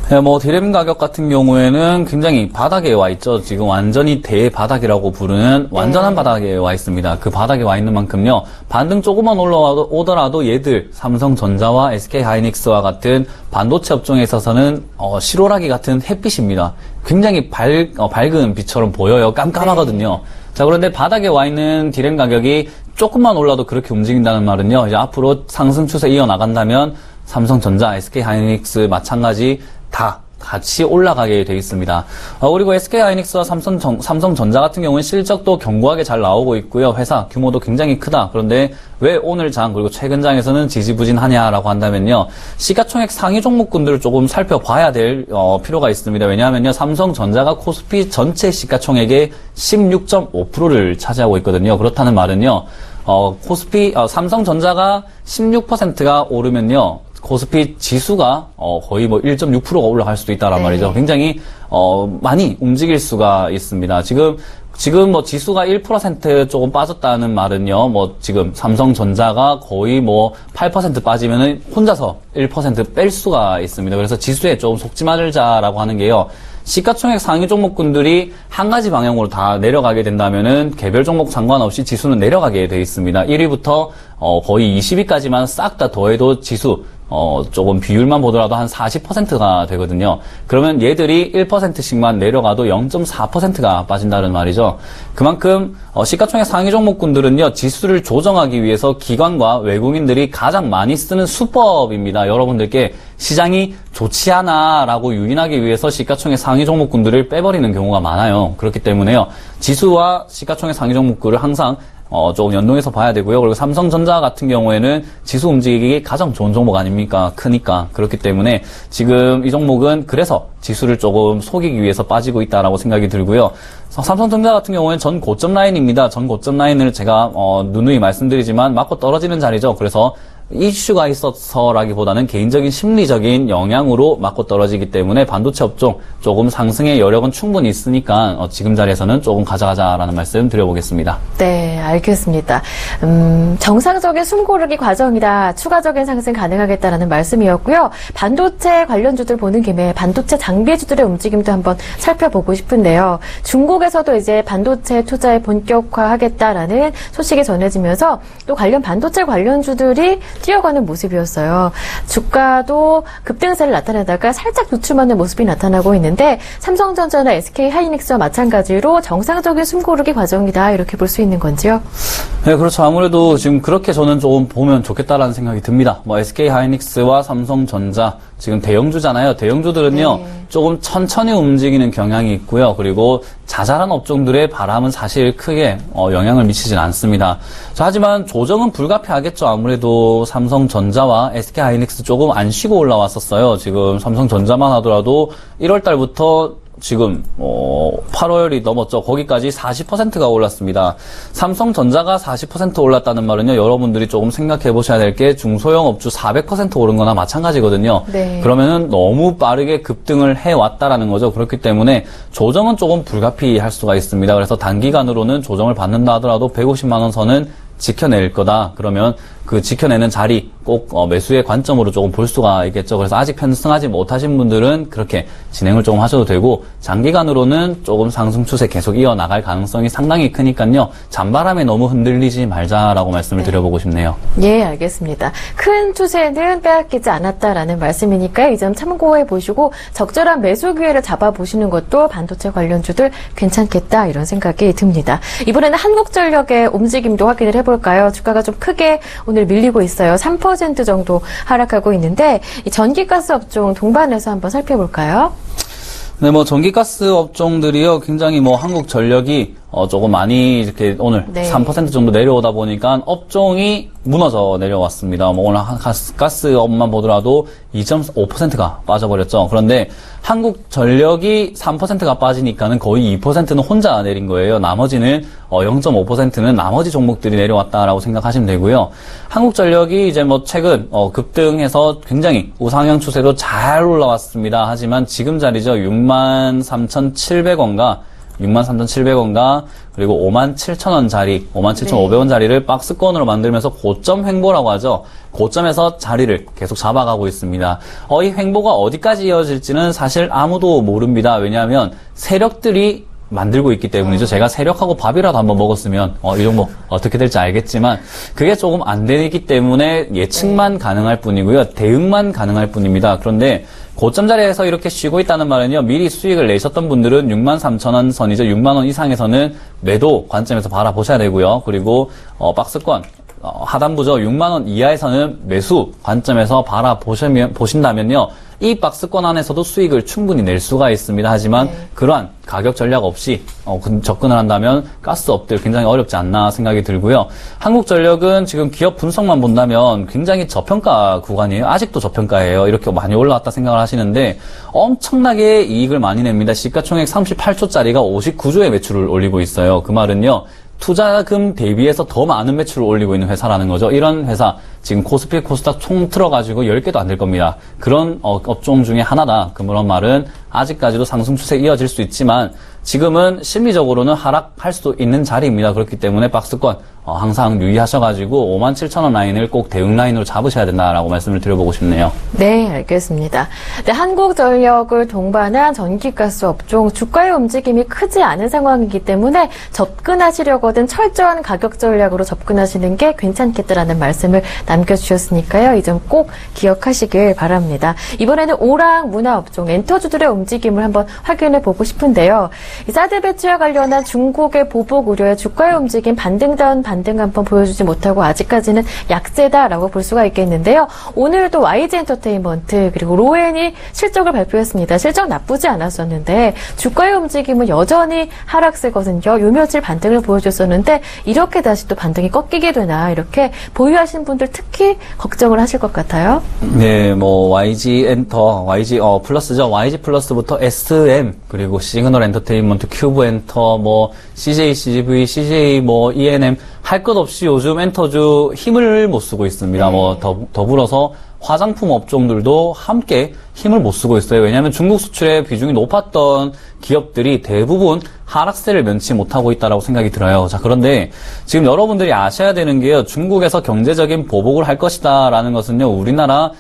네, 디램 가격 같은 경우에는 굉장히 바닥에 와 있죠. 지금 완전히 대바닥이라고 부르는 완전한 바닥에 와 있습니다. 그 바닥에 와 있는 만큼요. 반등 조금만 올라오더라도 얘들 삼성전자와 SK하이닉스와 같은 반도체 업종에 있어서는 실오라기 같은 햇빛입니다. 굉장히 밝은 빛처럼 보여요. 깜깜하거든요. 자, 그런데 바닥에 와 있는 디램 가격이 조금만 올라도 그렇게 움직인다는 말은요. 이제 앞으로 상승 추세 이어나간다면 삼성전자, SK하이닉스 마찬가지 다 같이 올라가게 되어 있습니다. 그리고 SK하이닉스와 삼성전자 같은 경우는 실적도 견고하게 잘 나오고 있고요. 회사 규모도 굉장히 크다. 그런데 왜 오늘 장 그리고 최근 장에서는 지지부진하냐라고 한다면요. 시가총액 상위 종목군들을 조금 살펴봐야 될 필요가 있습니다. 왜냐하면요. 삼성전자가 코스피 전체 시가총액의 16.5%를 차지하고 있거든요. 그렇다는 말은요. 삼성전자가 16%가 오르면요. 코스피 지수가 거의 뭐 1.6%가 올라갈 수도 있다란 네. 말이죠. 굉장히 많이 움직일 수가 있습니다. 지금 뭐 지수가 1% 조금 빠졌다는 말은요, 뭐 지금 삼성전자가 거의 뭐 8% 빠지면은 혼자서 1% 뺄 수가 있습니다. 그래서 지수에 조금 속지 말자라고 하는 게요. 시가총액 상위 종목군들이 한 가지 방향으로 다 내려가게 된다면은 개별 종목 상관없이 지수는 내려가게 돼 있습니다. 1위부터 거의 20위까지만 싹 다 더해도 지수 조금 비율만 보더라도 한 40%가 되거든요. 그러면 얘들이 1%씩만 내려가도 0.4%가 빠진다는 말이죠. 그만큼 시가총액 상위 종목군들은요, 지수를 조정하기 위해서 기관과 외국인들이 가장 많이 쓰는 수법입니다. 여러분들께 시장이 좋지 않아라고 유인하기 위해서 시가총액 상위 종목군들을 빼버리는 경우가 많아요. 그렇기 때문에요, 지수와 시가총액 상위 종목군을 항상 조금 연동해서 봐야 되고요. 그리고 삼성전자 같은 경우에는 지수 움직이기 가장 좋은 종목 아닙니까? 크니까. 그렇기 때문에 지금 이 종목은 그래서 지수를 조금 속이기 위해서 빠지고 있다라고 생각이 들고요. 삼성전자 같은 경우에는 전 고점 라인입니다. 전 고점 라인을 제가 누누이 말씀드리지만 맞고 떨어지는 자리죠. 그래서 이슈가 있어서라기보다는 개인적인 심리적인 영향으로 맞고 떨어지기 때문에 반도체 업종 조금 상승의 여력은 충분히 있으니까 지금 자리에서는 조금 가져가자라는 말씀 드려보겠습니다. 네, 알겠습니다. 정상적인 숨고르기 과정이다. 추가적인 상승 가능하겠다라는 말씀이었고요. 반도체 관련주들 보는 김에 반도체 장비주들의 움직임도 한번 살펴보고 싶은데요. 중국에서도 이제 반도체 투자에 본격화하겠다라는 소식이 전해지면서 또 관련 반도체 관련주들이 뛰어가는 모습이었어요. 주가도 급등세를 나타내다가 살짝 주춤하는 모습이 나타나고 있는데 삼성전자나 SK하이닉스와 마찬가지로 정상적인 숨고르기 과정이다, 이렇게 볼 수 있는 건지요? 네, 그렇죠. 아무래도 지금 그렇게 저는 조금 보면 좋겠다라는 생각이 듭니다. 뭐 SK하이닉스와 삼성전자 지금 대형주잖아요. 대형주들은요, 네. 조금 천천히 움직이는 경향이 있고요. 그리고 자잘한 업종들의 바람은 사실 크게 영향을 미치진 않습니다. 자, 하지만 조정은 불가피하겠죠. 아무래도 삼성전자와 SK하이닉스 조금 안 쉬고 올라왔었어요. 지금 삼성전자만 하더라도 1월 달부터 지금 8월이 넘었죠. 거기까지 40%가 올랐습니다. 삼성전자가 40% 올랐다는 말은요, 여러분들이 조금 생각해 보셔야 될 게 중소형 업주 400% 오른 거나 마찬가지거든요. 네. 그러면은 너무 빠르게 급등을 해왔다라는 거죠. 그렇기 때문에 조정은 조금 불가피할 수가 있습니다. 그래서 단기간으로는 조정을 받는다 하더라도 150만 원 선은 지켜낼 거다. 그러면 그 지켜내는 자리 꼭 매수의 관점으로 조금 볼 수가 있겠죠. 그래서 아직 편승하지 못하신 분들은 그렇게 진행을 조금 하셔도 되고, 장기간으로는 조금 상승 추세 계속 이어나갈 가능성이 상당히 크니까요, 잔바람에 너무 흔들리지 말자라고 말씀을 드려보고 싶네요. 예, 알겠습니다. 큰 추세는 빼앗기지 않았다라는 말씀이니까 이 점 참고해 보시고 적절한 매수 기회를 잡아보시는 것도 반도체 관련주들 괜찮겠다, 이런 생각이 듭니다. 이번에는 한국전력의 움직임도 확인을 해볼까요? 주가가 좀 크게 오늘 밀리고 있어요. 3% 정도 하락하고 있는데 이 전기가스 업종 동반해서 한번 살펴볼까요? 네, 뭐 전기가스 업종들이요, 굉장히 뭐 한국전력이 조금 많이 이렇게 오늘 네. 3% 정도 내려오다 보니까 업종이 무너져 내려왔습니다. 뭐 오늘 가스업만 보더라도 2.5%가 빠져버렸죠. 그런데 한국전력이 3%가 빠지니까는 거의 2%는 혼자 내린 거예요. 나머지는 0.5%는 나머지 종목들이 내려왔다라고 생각하시면 되고요. 한국전력이 이제 뭐 최근 급등해서 굉장히 우상향 추세로 잘 올라왔습니다. 하지만 지금 자리죠. 63,700원과 63,700원과 그리고 57,000원 자리, 57,500원 자리를 박스권으로 만들면서 고점 횡보라고 하죠. 고점에서 자리를 계속 잡아가고 있습니다. 이 횡보가 어디까지 이어질지는 사실 아무도 모릅니다. 왜냐하면 세력들이 만들고 있기 때문이죠. 제가 세력하고 밥이라도 한번 먹었으면 이 종목 어떻게 될지 알겠지만 그게 조금 안 되기 때문에 예측만 가능할 뿐이고요. 대응만 가능할 뿐입니다. 그런데 고점 자리에서 이렇게 쉬고 있다는 말은요, 미리 수익을 내셨던 분들은 63,000원 선이죠. 6만 원 이상에서는 매도 관점에서 바라보셔야 되고요. 그리고 박스권 하단부죠. 6만 원 이하에서는 매수 관점에서 보신다면요, 이 박스권 안에서도 수익을 충분히 낼 수가 있습니다. 하지만 그러한 가격 전략 없이 접근을 한다면 가스업들 굉장히 어렵지 않나 생각이 들고요. 한국전력은 지금 기업 분석만 본다면 굉장히 저평가 구간이에요. 아직도 저평가예요. 이렇게 많이 올라왔다 생각을 하시는데 엄청나게 이익을 많이 냅니다. 시가총액 38조짜리가 59조의 매출을 올리고 있어요. 그 말은요, 투자금 대비해서 더 많은 매출을 올리고 있는 회사라는 거죠. 이런 회사, 지금 코스피, 코스닥 총 틀어가지고 10개도 안 될 겁니다. 그런 업종 중에 하나다. 그런 말은 아직까지도 상승 추세 이어질 수 있지만 지금은 심리적으로는 하락할 수도 있는 자리입니다. 그렇기 때문에 박스권 항상 유의하셔가지고 57,000원 라인을 꼭 대응 라인으로 잡으셔야 된다라고 말씀을 드려보고 싶네요. 네, 알겠습니다. 네, 한국전력을 동반한 전기가스 업종 주가의 움직임이 크지 않은 상황이기 때문에 접근하시려거든 철저한 가격 전략으로 접근하시는 게 괜찮겠다라는 말씀을 남겨주셨으니까요. 이 점 꼭 기억하시길 바랍니다. 이번에는 오락 문화 업종 엔터주들의 움직임을 한번 확인해 보고 싶은데요. 이 사드 배치와 관련한 중국의 보복 우려에 주가의 움직임 반등다운 반등 한번 보여주지 못하고 아직까지는 약세다라고 볼 수가 있겠는데요. 오늘도 YG 엔터테인먼트 그리고 로엔이 실적을 발표했습니다. 실적 나쁘지 않았었는데 주가의 움직임은 여전히 하락세거든요. 요 며칠 반등을 보여줬었는데 이렇게 다시 또 반등이 꺾이게 되나 이렇게 보유하신 분들 특히 걱정을 하실 것 같아요. 네, 뭐 YG 엔터, YG 플러스죠. YG 플러스부터 SM 그리고 시그널 엔터테인먼트, 큐브 엔터, 뭐 CJ, CGV, CJ, 뭐 ENM 할 것 없이 요즘 엔터주 힘을 못 쓰고 있습니다. 뭐 더불어서 화장품 업종들도 함께 힘을 못 쓰고 있어요. 왜냐하면 중국 수출의 비중이 높았던 기업들이 대부분 하락세를 면치 못하고 있다고 생각이 들어요. 자, 그런데 지금 여러분들이 아셔야 되는 게요. 중국에서 경제적인 보복을 할 것이다라는 것은요. 우리나라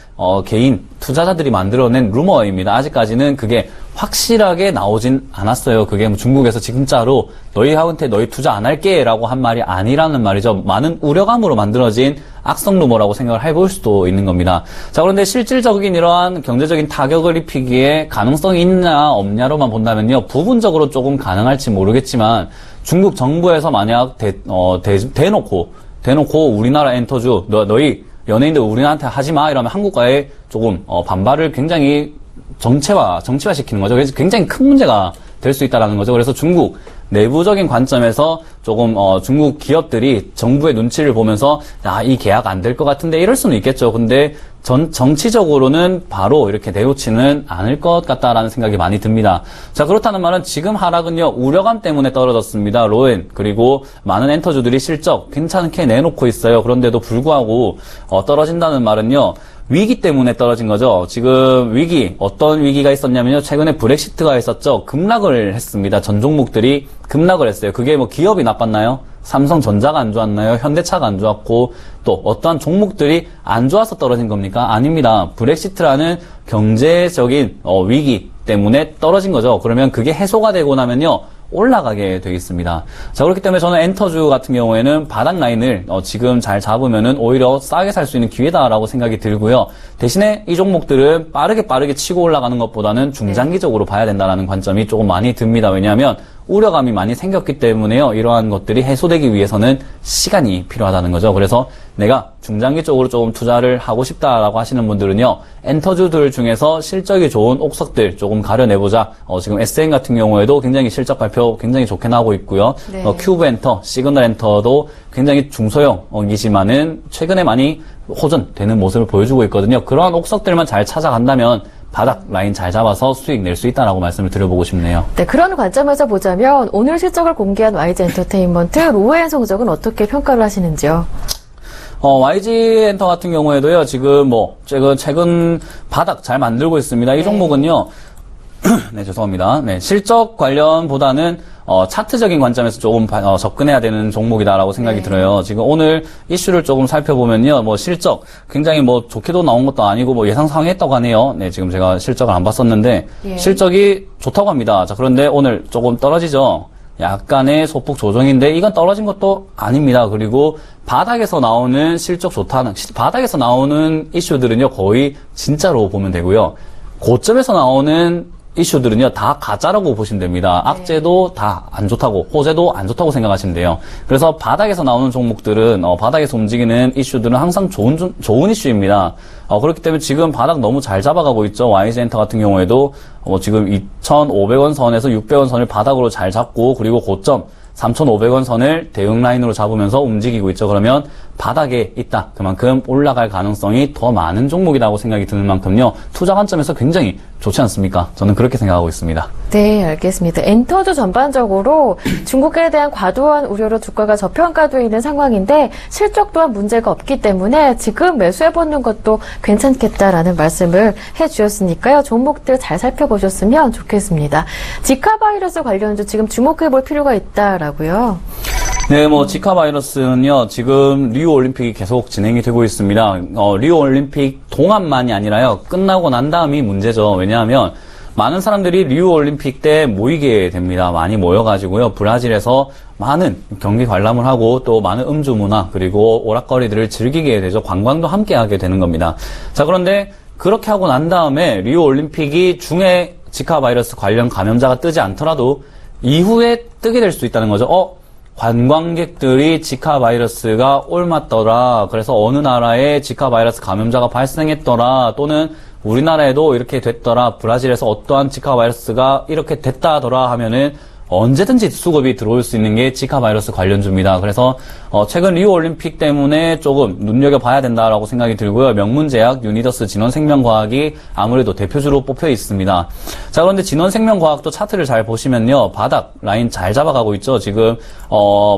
개인 투자자들이 만들어낸 루머입니다. 아직까지는 그게 확실하게 나오진 않았어요. 그게 뭐 중국에서 진짜로 너희한테 너희 투자 안 할게 라고 한 말이 아니라는 말이죠. 많은 우려감으로 만들어진 악성 루머라고 생각을 해볼 수도 있는 겁니다. 자, 그런데 실질적인 이러한 경제적인 타격을 입히기에 가능성이 있냐 없냐로만 본다면요. 부분적으로 조금 가능할지 모르겠지만 중국 정부에서 만약 대놓고 우리나라 엔터주 너희 연예인들 우리나라한테 하지 마 이러면 한국과의 조금 반발을 굉장히 정치화시키는 거죠. 그래서 굉장히 큰 문제가 될 수 있다라는 거죠. 그래서 중국 내부적인 관점에서 조금 중국 기업들이 정부의 눈치를 보면서 이 계약 안 될 것 같은데 이럴 수는 있겠죠. 근데 정치적으로는 바로 이렇게 내놓지는 않을 것 같다라는 생각이 많이 듭니다. 자, 그렇다는 말은 지금 하락은요, 우려감 때문에 떨어졌습니다. 로엔, 그리고 많은 엔터주들이 실적 괜찮게 내놓고 있어요. 그런데도 불구하고 떨어진다는 말은요, 위기 때문에 떨어진 거죠. 지금 어떤 위기가 있었냐면요. 최근에 브렉시트가 있었죠. 급락을 했습니다. 전 종목들이 급락을 했어요. 그게 뭐 기업이 나빴나요? 삼성전자가 안 좋았나요? 현대차가 안 좋았고 또 어떠한 종목들이 안 좋아서 떨어진 겁니까? 아닙니다. 브렉시트라는 경제적인 위기 때문에 떨어진 거죠. 그러면 그게 해소가 되고 나면요. 올라가게 되겠습니다. 자, 그렇기 때문에 저는 엔터주 같은 경우에는 바닥 라인을 지금 잘 잡으면은 오히려 싸게 살 수 있는 기회다라고 생각이 들고요. 대신에 이 종목들은 빠르게 치고 올라가는 것보다는 중장기적으로 봐야 된다는 관점이 조금 많이 듭니다. 왜냐하면 우려감이 많이 생겼기 때문에요. 이러한 것들이 해소되기 위해서는 시간이 필요하다는 거죠. 그래서 내가 중장기적으로 조금 투자를 하고 싶다라고 하시는 분들은요. 엔터주들 중에서 실적이 좋은 옥석들 조금 가려내보자. 지금 SM 같은 경우에도 굉장히 실적 발표 굉장히 좋게 나오고 있고요. 네. 큐브 엔터, 시그널 엔터도 굉장히 중소형이지만은 최근에 많이 호전되는 모습을 보여주고 있거든요. 그러한 옥석들만 잘 찾아간다면 바닥 라인 잘 잡아서 수익 낼 수 있다라고 말씀을 드려보고 싶네요. 네, 그런 관점에서 보자면 오늘 실적을 공개한 YG 엔터테인먼트 로엔 성적은 어떻게 평가를 하시는지요? YG 엔터 같은 경우에도요, 지금 최근 바닥 잘 만들고 있습니다. 이 종목은요, 네, 죄송합니다. 네, 실적 관련보다는 차트적인 관점에서 조금 접근해야 되는 종목이다라고 생각이 들어요. 지금 오늘 이슈를 조금 살펴보면요, 실적 굉장히 좋게도 나온 것도 아니고 예상 상회했다고 하네요. 네, 지금 제가 실적을 안 봤었는데 실적이 좋다고 합니다. 자, 그런데 오늘 조금 떨어지죠. 약간의 소폭 조정인데 이건 떨어진 것도 아닙니다. 그리고 바닥에서 나오는 바닥에서 나오는 이슈들은요, 거의 진짜로 보면 되고요. 고점에서 나오는 이슈들은요, 다 가짜라고 보시면 됩니다. 악재도 다 안 좋다고, 호재도 안 좋다고 생각하시면 돼요. 그래서 바닥에서 나오는 종목들은, 바닥에서 움직이는 이슈들은 항상 좋은 이슈입니다. 그렇기 때문에 지금 바닥 너무 잘 잡아가고 있죠. YG 엔터 같은 경우에도, 지금 2,500원 선에서 600원 선을 바닥으로 잘 잡고, 그리고 고점, 3,500원 선을 대응 라인으로 잡으면서 움직이고 있죠. 그러면 바닥에 있다. 그만큼 올라갈 가능성이 더 많은 종목이라고 생각이 드는 만큼요. 투자 관점에서 굉장히 좋지 않습니까? 저는 그렇게 생각하고 있습니다. 네, 알겠습니다. 엔터도 전반적으로 중국에 대한 과도한 우려로 주가가 저평가되어 있는 상황인데 실적 또한 문제가 없기 때문에 지금 매수해보는 것도 괜찮겠다라는 말씀을 해주셨으니까요. 종목들 잘 살펴보셨으면 좋겠습니다. 지카 바이러스 관련주 지금 주목해볼 필요가 있다라고요. 네, 지카 바이러스는요, 지금 리우 올림픽이 계속 진행이 되고 있습니다. 리우 올림픽 동안만이 아니라요, 끝나고 난 다음이 문제죠. 왜냐하면, 많은 사람들이 리우 올림픽 때 모이게 됩니다. 많이 모여가지고요, 브라질에서 많은 경기 관람을 하고, 또 많은 음주 문화, 그리고 오락거리들을 즐기게 되죠. 관광도 함께 하게 되는 겁니다. 자, 그런데, 그렇게 하고 난 다음에, 리우 올림픽이 중에 지카 바이러스 관련 감염자가 뜨지 않더라도, 이후에 뜨게 될 수 있다는 거죠. 관광객들이 지카 바이러스가 옮았더라. 그래서 어느 나라에 지카 바이러스 감염자가 발생했더라. 또는 우리나라에도 이렇게 됐더라. 브라질에서 어떠한 지카 바이러스가 이렇게 됐다더라 하면은 언제든지 수급이 들어올 수 있는 게 지카 바이러스 관련주입니다. 그래서 최근 리우 올림픽 때문에 조금 눈여겨봐야 된다라고 생각이 들고요. 명문제약, 유니더스, 진원생명과학이 아무래도 대표주로 뽑혀 있습니다. 자, 그런데 진원생명과학도 차트를 잘 보시면요, 바닥 라인 잘 잡아가고 있죠. 지금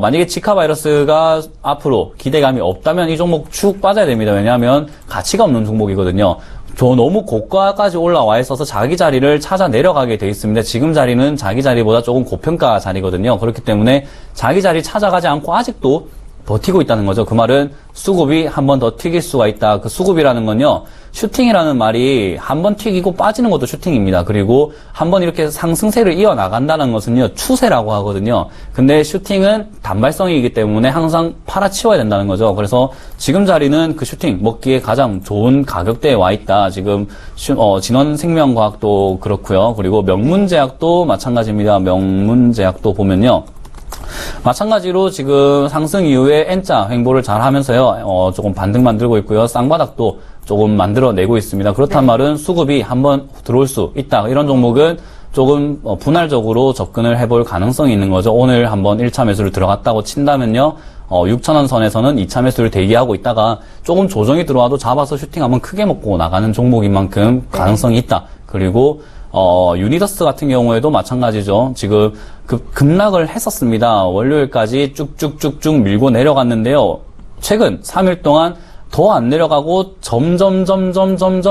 만약에 지카 바이러스가 앞으로 기대감이 없다면 이 종목 쭉 빠져야 됩니다. 왜냐하면 가치가 없는 종목이거든요. 너무 고가까지 올라와 있어서 자기 자리를 찾아 내려가게 돼 있습니다. 지금 자리는 자기 자리보다 조금 고평가 자리거든요. 그렇기 때문에 자기 자리 찾아가지 않고 아직도 버티고 있다는 거죠. 그 말은 수급이 한 번 더 튀길 수가 있다. 그 수급이라는 건요, 슈팅이라는 말이 한 번 튀기고 빠지는 것도 슈팅입니다. 그리고 한 번 이렇게 상승세를 이어나간다는 것은요, 추세라고 하거든요. 근데 슈팅은 단발성이기 때문에 항상 팔아치워야 된다는 거죠. 그래서 지금 자리는 그 슈팅 먹기에 가장 좋은 가격대에 와 있다. 지금 진원생명과학도 그렇고요. 그리고 명문제약도 마찬가지입니다. 명문제약도 보면요, 마찬가지로 지금 상승 이후에 N자 횡보를 잘 하면서요, 조금 반등 만들고 있고요. 쌍바닥도 조금 만들어내고 있습니다. 그렇단 말은 수급이 한번 들어올 수 있다. 이런 종목은 조금 분할적으로 접근을 해볼 가능성이 있는 거죠. 오늘 한번 1차 매수를 들어갔다고 친다면요, 6,000원 선에서는 2차 매수를 대기하고 있다가 조금 조정이 들어와도 잡아서 슈팅 한번 크게 먹고 나가는 종목인 만큼 가능성이 있다. 그리고 유니더스 같은 경우에도 마찬가지죠. 지금 급락을 했었습니다. 월요일까지 쭉쭉쭉쭉 밀고 내려갔는데요. 최근 3일 동안 더 안 내려가고 점점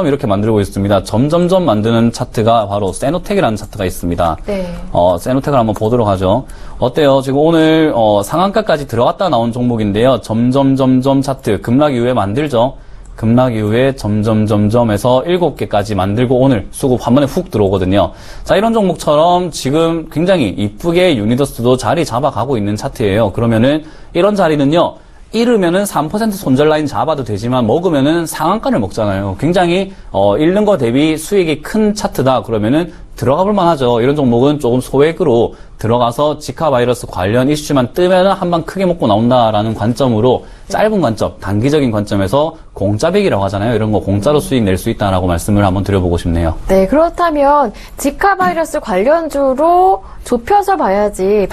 이렇게 만들고 있습니다. 점점 만드는 차트가 바로 세노텍이라는 차트가 있습니다. 네. 세노텍을 한번 보도록 하죠. 어때요? 지금 오늘 상한가까지 들어갔다 나온 종목인데요. 점점 차트 급락 이후에 만들죠. 급락 이후에 점점에서 7개까지 만들고 오늘 수급 한 번에 훅 들어오거든요. 자, 이런 종목처럼 지금 굉장히 이쁘게 유니더스도 자리 잡아가고 있는 차트예요. 그러면은 이런 자리는요, 잃으면은 3% 손절 라인 잡아도 되지만 먹으면은 상한가를 먹잖아요. 굉장히 잃는 거 대비 수익이 큰 차트다. 그러면은 들어가 볼 만하죠. 이런 종목은 조금 소액으로 들어가서 지카 바이러스 관련 이슈만 뜨면은 한 방 크게 먹고 나온다라는 관점으로, 짧은 관점, 단기적인 관점에서 공짜배기라고 하잖아요. 이런 거 공짜로 수익 낼 수 있다라고 말씀을 한번 드려보고 싶네요. 네, 그렇다면 지카 바이러스 관련주로 좁혀서 봐야지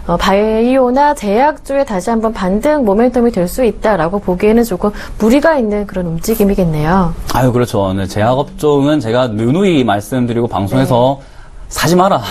바이오나 제약주에 다시 한번 반등 모멘텀이 될 수 있다라고 보기에는 조금 무리가 있는 그런 움직임이겠네요. 아유, 그렇죠. 네, 제약업종은 제가 누누이 말씀드리고 방송에서 사지 마라.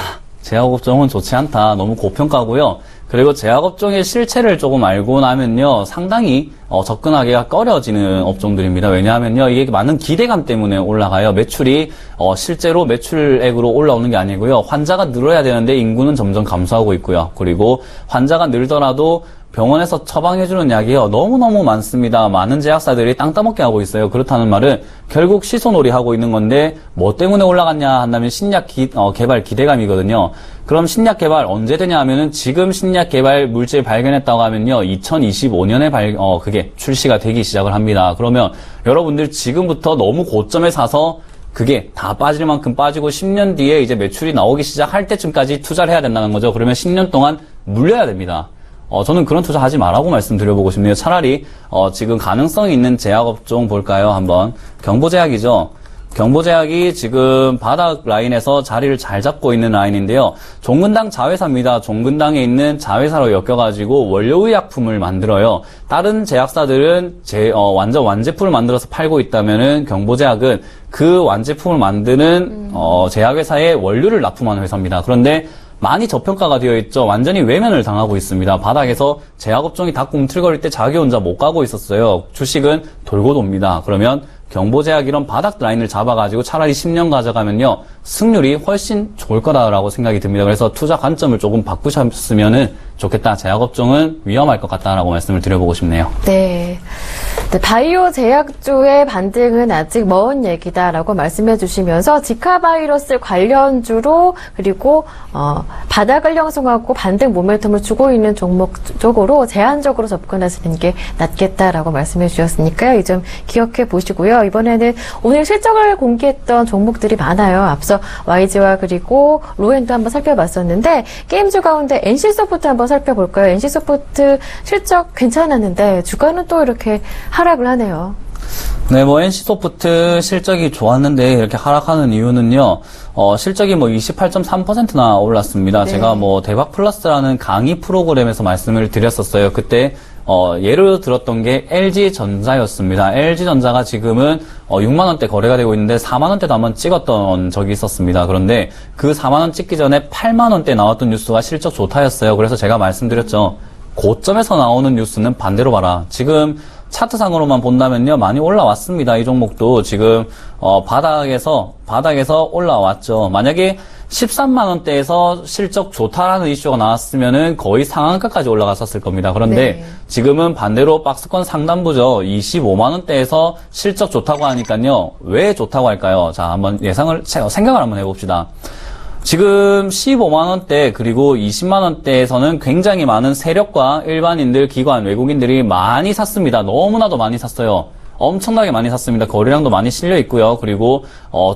제약업종은 좋지 않다. 너무 고평가고요. 그리고 제약업종의 실체를 조금 알고 나면요, 상당히 접근하기가 꺼려지는 업종들입니다. 왜냐하면요, 이게 많은 기대감 때문에 올라가요. 매출이 실제로 매출액으로 올라오는 게 아니고요, 환자가 늘어야 되는데 인구는 점점 감소하고 있고요. 그리고 환자가 늘더라도 병원에서 처방해주는 약이요, 너무너무 많습니다. 많은 제약사들이 땅 따먹게 하고 있어요. 그렇다는 말은 결국 시소놀이 하고 있는 건데 뭐 때문에 올라갔냐 한다면 신약 개발 기대감이거든요. 그럼 신약 개발 언제 되냐 하면은 지금 신약 개발 물질 발견했다고 하면요, 2025년에 그게 출시가 되기 시작을 합니다. 그러면 여러분들 지금부터 너무 고점에 사서 그게 다 빠질 만큼 빠지고 10년 뒤에 이제 매출이 나오기 시작할 때쯤까지 투자를 해야 된다는 거죠. 그러면 10년 동안 물려야 됩니다. 저는 그런 투자 하지 말라고 말씀드려보고 싶네요. 차라리 지금 가능성이 있는 제약업종 볼까요? 한번 경보제약이죠. 경보제약이 지금 바닥 라인에서 자리를 잘 잡고 있는 라인인데요. 종근당 자회사입니다. 종근당에 있는 자회사로 엮여가지고 원료의약품을 만들어요. 다른 제약사들은 완전 완제품을 만들어서 팔고 있다면은 경보제약은 그 완제품을 만드는 제약회사에 원료를 납품하는 회사입니다. 그런데 많이 저평가가 되어 있죠. 완전히 외면을 당하고 있습니다. 바닥에서 제약업종이 다 꿈틀거릴 때 자기 혼자 못 가고 있었어요. 주식은 돌고 돕니다. 그러면 경보제약 이런 바닥 라인을 잡아가지고 차라리 10년 가져가면요, 승률이 훨씬 좋을 거다라고 생각이 듭니다. 그래서 투자 관점을 조금 바꾸셨으면 좋겠다. 제약업종은 위험할 것 같다라고 말씀을 드려보고 싶네요. 네. 바이오 제약주의 반등은 아직 먼 얘기다라고 말씀해 주시면서 지카 바이러스 관련주로 그리고 바닥을 형성하고 반등 모멘텀을 주고 있는 종목 쪽으로 제한적으로 접근하시는 게 낫겠다라고 말씀해 주셨으니까요. 이 점 기억해 보시고요. 이번에는 오늘 실적을 공개했던 종목들이 많아요. 앞서 YG와 그리고 로엔도 한번 살펴봤었는데 게임주 가운데 NC소프트 한번 살펴볼까요? NC소프트 실적 괜찮았는데 주가는 또 이렇게 하락을 하네요. 네, NC소프트 실적이 좋았는데 이렇게 하락하는 이유는요, 실적이 28.3%나 올랐습니다. 네. 제가 대박 플러스라는 강의 프로그램에서 말씀을 드렸었어요. 그때, 예를 들었던 게 LG전자였습니다. LG전자가 지금은 6만원대 거래가 되고 있는데 4만원대도 한번 찍었던 적이 있었습니다. 그런데 그 4만원 찍기 전에 8만원대 나왔던 뉴스가 실적 좋다였어요. 그래서 제가 말씀드렸죠. 고점에서 나오는 뉴스는 반대로 봐라. 지금 차트상으로만 본다면요, 많이 올라왔습니다. 이 종목도 지금 바닥에서 올라왔죠. 만약에 13만원대에서 실적 좋다라는 이슈가 나왔으면은 거의 상한가까지 올라갔었을 겁니다. 그런데 네. 지금은 반대로 박스권 상단부죠. 25만원대에서 실적 좋다고 하니까요. 왜 좋다고 할까요? 자, 한번 생각을 한번 해봅시다. 지금 15만원대 그리고 20만원대에서는 굉장히 많은 세력과 일반인들, 기관, 외국인들이 많이 샀습니다. 너무나도 많이 샀어요. 엄청나게 많이 샀습니다. 거래량도 많이 실려 있고요. 그리고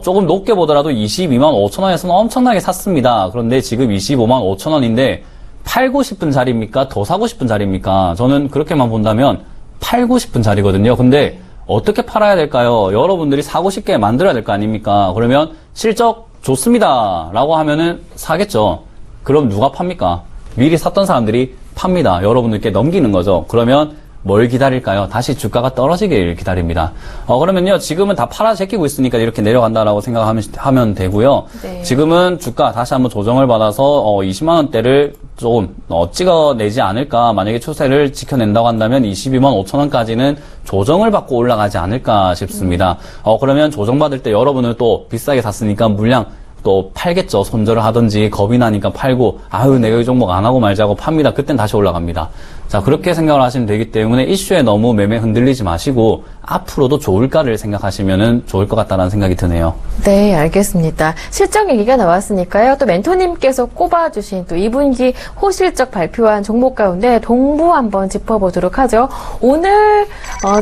조금 높게 보더라도 22만 5천원에서는 엄청나게 샀습니다. 그런데 지금 25만 5천원인데 팔고 싶은 자리입니까? 더 사고 싶은 자리입니까? 저는 그렇게만 본다면 팔고 싶은 자리거든요. 근데 어떻게 팔아야 될까요? 여러분들이 사고 싶게 만들어야 될 거 아닙니까? 그러면 실적 좋습니다 라고 하면은 사겠죠. 그럼 누가 팝니까? 미리 샀던 사람들이 팝니다. 여러분들께 넘기는 거죠. 그러면 뭘 기다릴까요? 다시 주가가 떨어지길 기다립니다. 그러면요, 지금은 다 팔아 제끼고 있으니까 이렇게 내려간다라고 생각하면 되고요. 네. 지금은 주가 다시 한번 조정을 받아서 20만원대를 조금 찍어내지 않을까. 만약에 추세를 지켜낸다고 한다면 22만 5천원까지는 조정을 받고 올라가지 않을까 싶습니다. 그러면 조정받을 때 여러분은 또 비싸게 샀으니까 물량 또 팔겠죠. 손절을 하든지 겁이 나니까 팔고, 내가 이 종목 안 하고 말자고 팝니다. 그땐 다시 올라갑니다. 자, 그렇게 생각을 하시면 되기 때문에 이슈에 너무 매매 흔들리지 마시고 앞으로도 좋을까를 생각하시면 좋을 것 같다는 생각이 드네요. 네, 알겠습니다. 실적 얘기가 나왔으니까요. 또 멘토님께서 꼽아주신 또 2분기 호실적 발표한 종목 가운데 동부 한번 짚어보도록 하죠. 오늘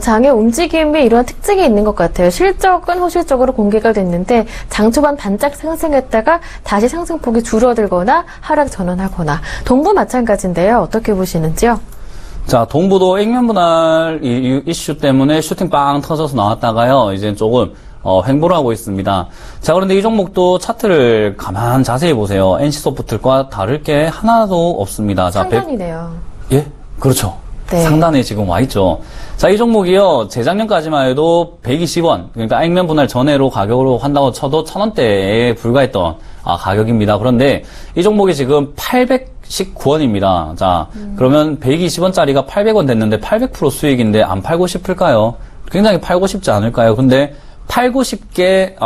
장의 움직임에 이런 특징이 있는 것 같아요. 실적은 호실적으로 공개가 됐는데 장 초반 반짝 상승했다가 다시 상승폭이 줄어들거나 하락 전환하거나 동부 마찬가지인데요. 어떻게 보시는지요? 자, 동부도 액면 분할 이슈 때문에 슈팅 빵 터져서 나왔다가요, 이제 조금 횡보를 하고 있습니다. 자, 그런데 이 종목도 차트를 자세히 보세요. NC소프트과 다를 게 하나도 없습니다. 자, 상단이네요. 예? 그렇죠. 네. 상단에 지금 와 있죠. 자, 이 종목이요, 재작년까지만 해도 120원, 그러니까 액면 분할 전에로 가격으로 한다고 쳐도 1,000원대에 불과했던 가격입니다. 그런데 이 종목이 지금 819원입니다. 자, 그러면 120원짜리가 800원 됐는데 800% 수익인데 안 팔고 싶을까요? 굉장히 팔고 싶지 않을까요? 근데 팔고 싶게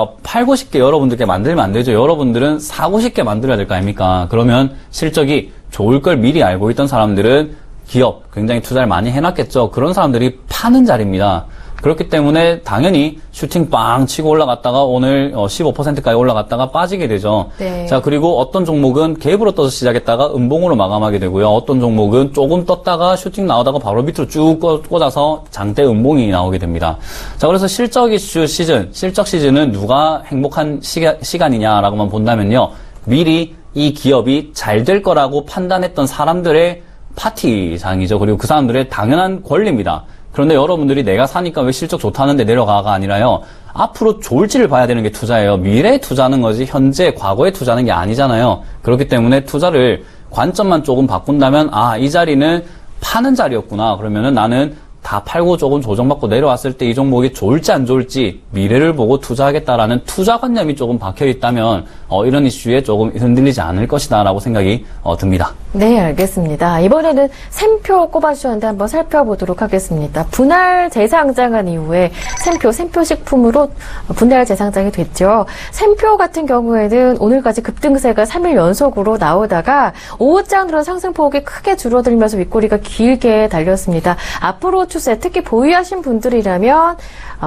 여러분들께 만들면 안 되죠. 여러분들은 사고 싶게 만들어야 될 거 아닙니까? 그러면 실적이 좋을 걸 미리 알고 있던 사람들은 기업 굉장히 투자를 많이 해놨겠죠. 그런 사람들이 파는 자리입니다. 그렇기 때문에 당연히 슈팅 빵 치고 올라갔다가 오늘 15%까지 올라갔다가 빠지게 되죠. 네. 자, 그리고 어떤 종목은 갭으로 떠서 시작했다가 음봉으로 마감하게 되고요. 어떤 종목은 조금 떴다가 슈팅 나오다가 바로 밑으로 쭉 꽂아서 장대 음봉이 나오게 됩니다. 자, 그래서 실적 이슈 시즌, 실적 시즌은 누가 행복한 시간이냐라고만 본다면요. 미리 이 기업이 잘 될 거라고 판단했던 사람들의 파티장이죠. 그리고 그 사람들의 당연한 권리입니다. 그런데 여러분들이 내가 사니까 왜 실적 좋다는데 내려가가 아니라요. 앞으로 좋을지를 봐야 되는 게 투자예요. 미래에 투자하는 거지 현재, 과거에 투자하는 게 아니잖아요. 그렇기 때문에 투자를 관점만 조금 바꾼다면 이 자리는 파는 자리였구나. 그러면은 나는 다 팔고 조금 조정받고 내려왔을 때 이 종목이 좋을지 안 좋을지 미래를 보고 투자하겠다라는 투자관념이 조금 박혀있다면 이런 이슈에 조금 흔들리지 않을 것이다 라고 생각이 듭니다. 네, 알겠습니다. 이번에는 샘표 꼽아주셨는데 한번 살펴보도록 하겠습니다. 분할 재상장한 이후에 샘표 식품으로 분할 재상장이 됐죠. 샘표 같은 경우에는 오늘까지 급등세가 3일 연속으로 나오다가 오후장 들어 상승폭이 크게 줄어들면서 윗꼬리가 길게 달렸습니다. 앞으로 추세, 특히 보유하신 분들이라면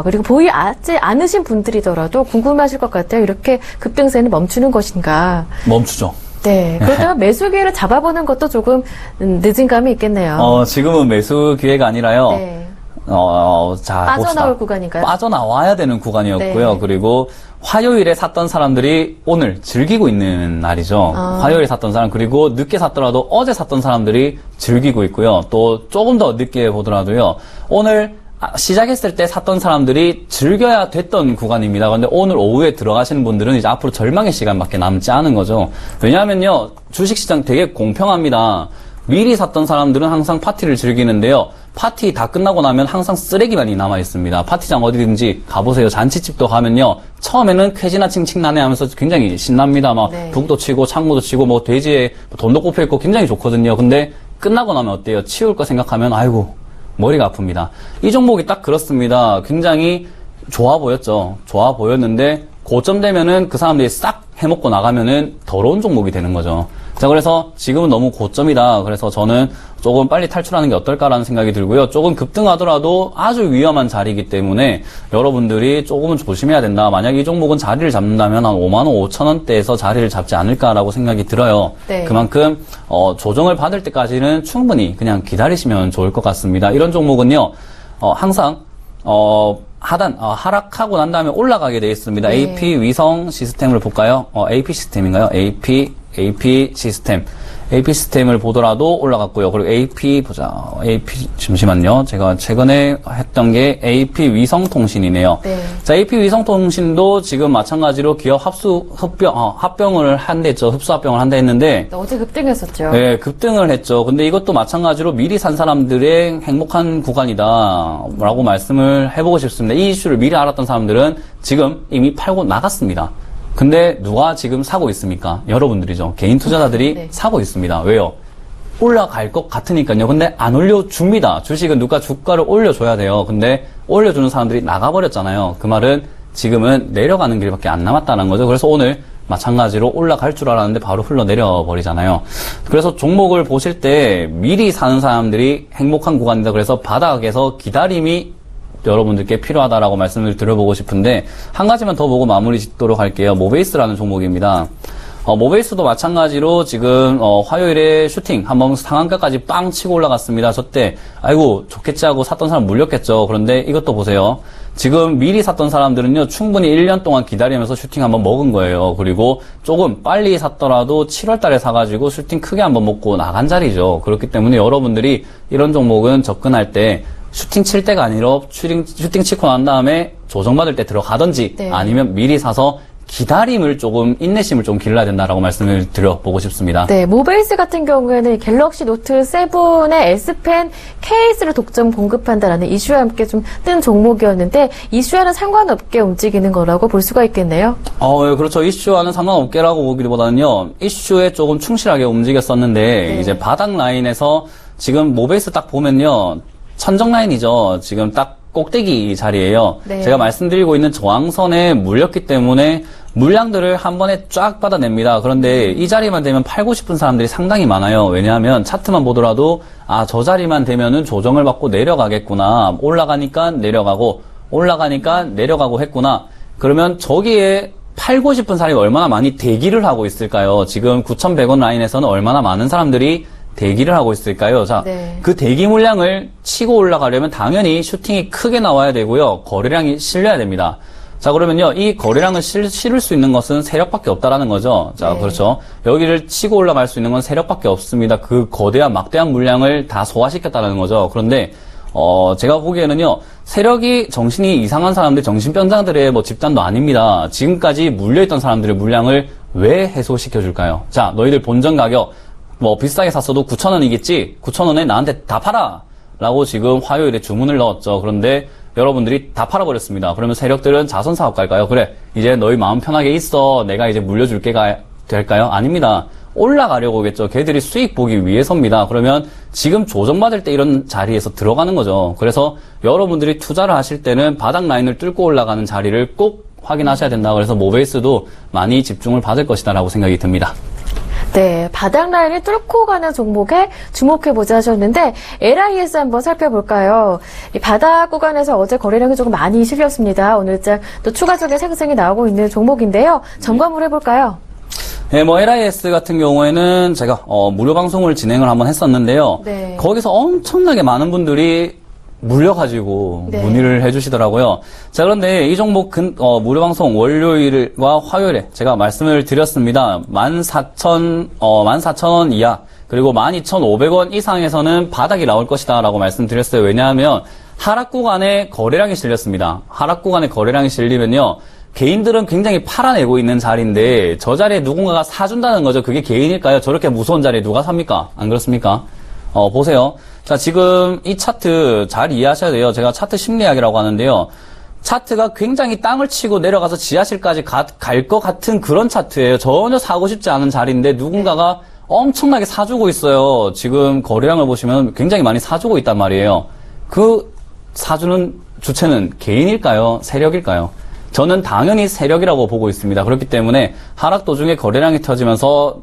그리고 보유하지 않으신 분들이더라도 궁금하실 것 같아요. 이렇게 급등세는 멈추는 것인가? 멈추죠. 네. 그렇다면 매수 기회를 잡아보는 것도 조금 늦은 감이 있겠네요. 지금은 매수 기회가 아니라요. 네. 자, 빠져나올 봅시다. 구간인가요? 빠져나와야 되는 구간이었고요. 네. 그리고 화요일에 샀던 사람들이 오늘 즐기고 있는 날이죠. 화요일에 샀던 사람, 그리고 늦게 샀더라도 어제 샀던 사람들이 즐기고 있고요. 또 조금 더 늦게 보더라도요. 오늘 시작했을 때 샀던 사람들이 즐겨야 됐던 구간입니다. 그런데 오늘 오후에 들어가시는 분들은 이제 앞으로 절망의 시간밖에 남지 않은 거죠. 왜냐하면요, 주식시장 되게 공평합니다. 미리 샀던 사람들은 항상 파티를 즐기는데요. 파티 다 끝나고 나면 항상 쓰레기만이 남아 있습니다. 파티장 어디든지 가보세요. 잔치집도 가면요, 처음에는 쾌지나 칭칭나네 하면서 굉장히 신납니다. 막 네. 북도 치고 창무도 치고 뭐 돼지에 돈도 꼽혀 있고 굉장히 좋거든요. 근데 끝나고 나면 어때요? 치울 거 생각하면 아이고 머리가 아픕니다. 이 종목이 딱 그렇습니다. 굉장히 좋아 보였죠. 좋아 보였는데 고점 되면은 그 사람들이 싹 해먹고 나가면은 더러운 종목이 되는 거죠. 자, 그래서 지금은 너무 고점이다. 그래서 저는 조금 빨리 탈출하는 게 어떨까라는 생각이 들고요. 조금 급등하더라도 아주 위험한 자리이기 때문에 여러분들이 조금은 조심해야 된다. 만약 이 종목은 자리를 잡는다면 한 55,000원대에서 자리를 잡지 않을까라고 생각이 들어요. 네. 그만큼 조정을 받을 때까지는 충분히 그냥 기다리시면 좋을 것 같습니다. 이런 종목은요, 항상 하락하고 난 다음에 올라가게 되어 있습니다. 네. AP 위성 시스템을 볼까요? AP 시스템인가요? AP 시스템을 보더라도 올라갔고요. 그리고 AP 잠시만요. 제가 최근에 했던 게 AP 위성통신이네요. 네. 자, AP 위성통신도 지금 마찬가지로 기업 합병을 한댔죠. 흡수 합병을 한다 했는데, 어제 급등했었죠. 네, 급등을 했죠. 근데 이것도 마찬가지로 미리 산 사람들의 행복한 구간이다라고 말씀을 해보고 싶습니다. 이 이슈를 미리 알았던 사람들은 지금 이미 팔고 나갔습니다. 근데 누가 지금 사고 있습니까? 여러분들이죠. 개인 투자자들이 네. 사고 있습니다. 왜요? 올라갈 것 같으니까요. 근데 안 올려줍니다. 주식은 누가 주가를 올려줘야 돼요. 근데 올려주는 사람들이 나가버렸잖아요. 그 말은 지금은 내려가는 길밖에 안 남았다는 거죠. 그래서 오늘 마찬가지로 올라갈 줄 알았는데 바로 흘러내려 버리잖아요. 그래서 종목을 보실 때 미리 사는 사람들이 행복한 구간이다. 그래서 바닥에서 기다림이 여러분들께 필요하다라고 말씀을 드려보고 싶은데, 한 가지만 더 보고 마무리 짓도록 할게요. 모베이스라는 종목입니다. 모베이스도 마찬가지로 지금 화요일에 슈팅 한번 상한가까지 빵 치고 올라갔습니다. 저때 아이고 좋겠지 하고 샀던 사람 물렸겠죠. 그런데 이것도 보세요. 지금 미리 샀던 사람들은요, 충분히 1년 동안 기다리면서 슈팅 한번 먹은 거예요. 그리고 조금 빨리 샀더라도 7월 달에 사가지고 슈팅 크게 한번 먹고 나간 자리죠. 그렇기 때문에 여러분들이 이런 종목은 접근할 때 슈팅 칠 때가 아니라 슈팅 치고 난 다음에 조정받을 때 들어가든지, 네. 아니면 미리 사서 기다림을 조금, 인내심을 좀 길러야 된다라고 말씀을 드려보고 싶습니다. 네, 모베이스 같은 경우에는 갤럭시 노트 7의 S펜 케이스를 독점 공급한다라는 이슈와 함께 좀 뜬 종목이었는데, 이슈와는 상관없게 움직이는 거라고 볼 수가 있겠네요. 예, 그렇죠. 이슈와는 상관없게라고 보기보다는요, 이슈에 조금 충실하게 움직였었는데, 네. 이제 바닥 라인에서 지금 모베이스 딱 보면요, 천정 라인이죠. 지금 딱 꼭대기 자리예요. 네. 제가 말씀드리고 있는 저항선에 물렸기 때문에 물량들을 한 번에 쫙 받아냅니다. 그런데 이 자리만 되면 팔고 싶은 사람들이 상당히 많아요. 왜냐하면 차트만 보더라도 저 자리만 되면은 조정을 받고 내려가겠구나. 올라가니까 내려가고 올라가니까 내려가고 했구나. 그러면 저기에 팔고 싶은 사람이 얼마나 많이 대기를 하고 있을까요? 지금 9,100원 라인에서는 얼마나 많은 사람들이 대기를 하고 있을까요? 자, 네. 그 대기 물량을 치고 올라가려면 당연히 슈팅이 크게 나와야 되고요. 거래량이 실려야 됩니다. 자, 그러면요, 이 거래량을 실을 수 있는 것은 세력밖에 없다라는 거죠. 자, 네. 그렇죠. 여기를 치고 올라갈 수 있는 건 세력밖에 없습니다. 그 거대한 막대한 물량을 다 소화시켰다는 거죠. 그런데 제가 보기에는요, 세력이 정신이 이상한 사람들, 정신병자들의 뭐 집단도 아닙니다. 지금까지 물려있던 사람들의 물량을 왜 해소시켜줄까요? 자, 너희들 본전 가격, 뭐 비싸게 샀어도 9,000원이겠지? 9,000원에 나한테 다 팔아! 라고 지금 화요일에 주문을 넣었죠. 그런데 여러분들이 다 팔아버렸습니다. 그러면 세력들은 자선사업 갈까요? 그래, 이제 너희 마음 편하게 있어. 내가 이제 물려줄게 될까요? 아닙니다. 올라가려고 오겠죠. 걔들이 수익 보기 위해서입니다. 그러면 지금 조정받을 때 이런 자리에서 들어가는 거죠. 그래서 여러분들이 투자를 하실 때는 바닥 라인을 뚫고 올라가는 자리를 꼭 확인하셔야 된다. 그래서 모베이스도 많이 집중을 받을 것이다 라고 생각이 듭니다. 네, 바닥 라인을 뚫고 가는 종목에 주목해보자 하셨는데 LIS 한번 살펴볼까요? 이 바닥 구간에서 어제 거래량이 조금 많이 실렸습니다. 오늘장 또 추가적인 상승이 나오고 있는 종목인데요. 점검을 해볼까요? 네, 뭐 LIS 같은 경우에는 제가 무료 방송을 진행을 한번 했었는데요. 네. 거기서 엄청나게 많은 분들이 물려가지고 네. 문의를 해주시더라고요. 자, 그런데 이 종목 무료 방송 월요일과 화요일에 제가 말씀을 드렸습니다. 14,000원 이하 그리고 12,500원 이상에서는 바닥이 나올 것이다 라고 말씀드렸어요. 왜냐하면 하락 구간에 거래량이 실렸습니다. 하락 구간에 거래량이 실리면요, 개인들은 굉장히 팔아내고 있는 자리인데 저 자리에 누군가가 사준다는 거죠. 그게 개인일까요? 저렇게 무서운 자리에 누가 삽니까? 안 그렇습니까? 보세요. 자, 지금 이 차트 잘 이해하셔야 돼요. 제가 차트 심리학이라고 하는데요. 차트가 굉장히 땅을 치고 내려가서 지하실까지 갈 것 같은 그런 차트예요. 전혀 사고 싶지 않은 자리인데 누군가가 엄청나게 사주고 있어요. 지금 거래량을 보시면 굉장히 많이 사주고 있단 말이에요. 그 사주는 주체는 개인일까요? 세력일까요? 저는 당연히 세력이라고 보고 있습니다. 그렇기 때문에 하락 도중에 거래량이 터지면서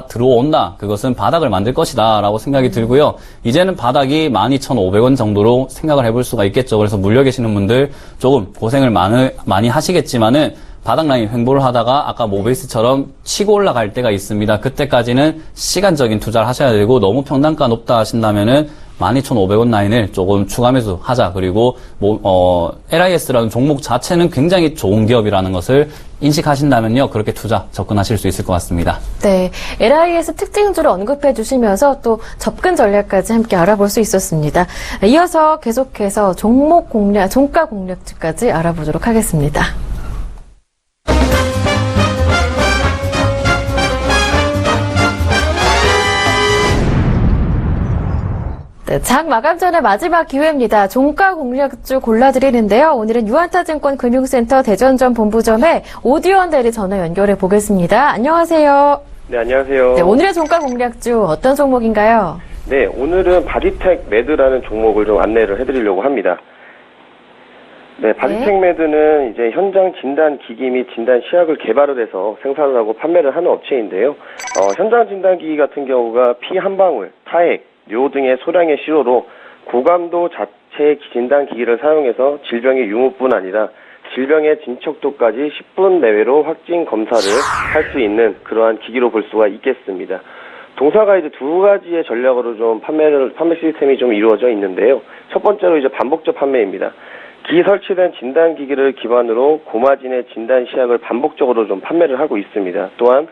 들어온다. 그것은 바닥을 만들 것이다 라고 생각이 들고요. 이제는 바닥이 12,500원 정도로 생각을 해볼 수가 있겠죠. 그래서 물려 계시는 분들 조금 고생을 많이 하시겠지만은 바닥 라인 횡보를 하다가 아까 모베이스처럼 치고 올라갈 때가 있습니다. 그때까지는 시간적인 투자를 하셔야 되고 너무 평단가 높다 하신다면은 12,500원 라인을 조금 추가 매수하자. 그리고 LIS라는 종목 자체는 굉장히 좋은 기업이라는 것을 인식하신다면요, 그렇게 투자 접근하실 수 있을 것 같습니다. 네, LIS 특징주를 언급해 주시면서 또 접근 전략까지 함께 알아볼 수 있었습니다. 이어서 계속해서 종목 공략, 종가 공략주까지 알아보도록 하겠습니다. 네, 장 마감 전에 마지막 기회입니다. 종가 공략주 골라드리는데요. 오늘은 유한타증권 금융센터 대전점 본부점에 오디원 대리 전화 연결해 보겠습니다. 안녕하세요. 네, 안녕하세요. 네, 오늘의 종가 공략주 어떤 종목인가요? 네, 오늘은 바디텍 매드라는 종목을 좀 안내를 해드리려고 합니다. 네, 바디텍 매드는 이제 현장 진단 기기 및 진단 시약을 개발을 해서 생산을 하고 판매를 하는 업체인데요. 현장 진단 기기 같은 경우가 피 한 방울, 타액, 뇨 등의 소량의 시료로 고감도 자체 진단 기기를 사용해서 질병의 유무뿐 아니라 질병의 진척도까지 10분 내외로 확진 검사를 할 수 있는 그러한 기기로 볼 수가 있겠습니다. 동사가 이제 두 가지의 전략으로 좀 판매 시스템이 좀 이루어져 있는데요. 첫 번째로 이제 반복적 판매입니다. 기기 설치된 진단 기기를 기반으로 고마진의 진단 시약을 반복적으로 좀 판매를 하고 있습니다. 또한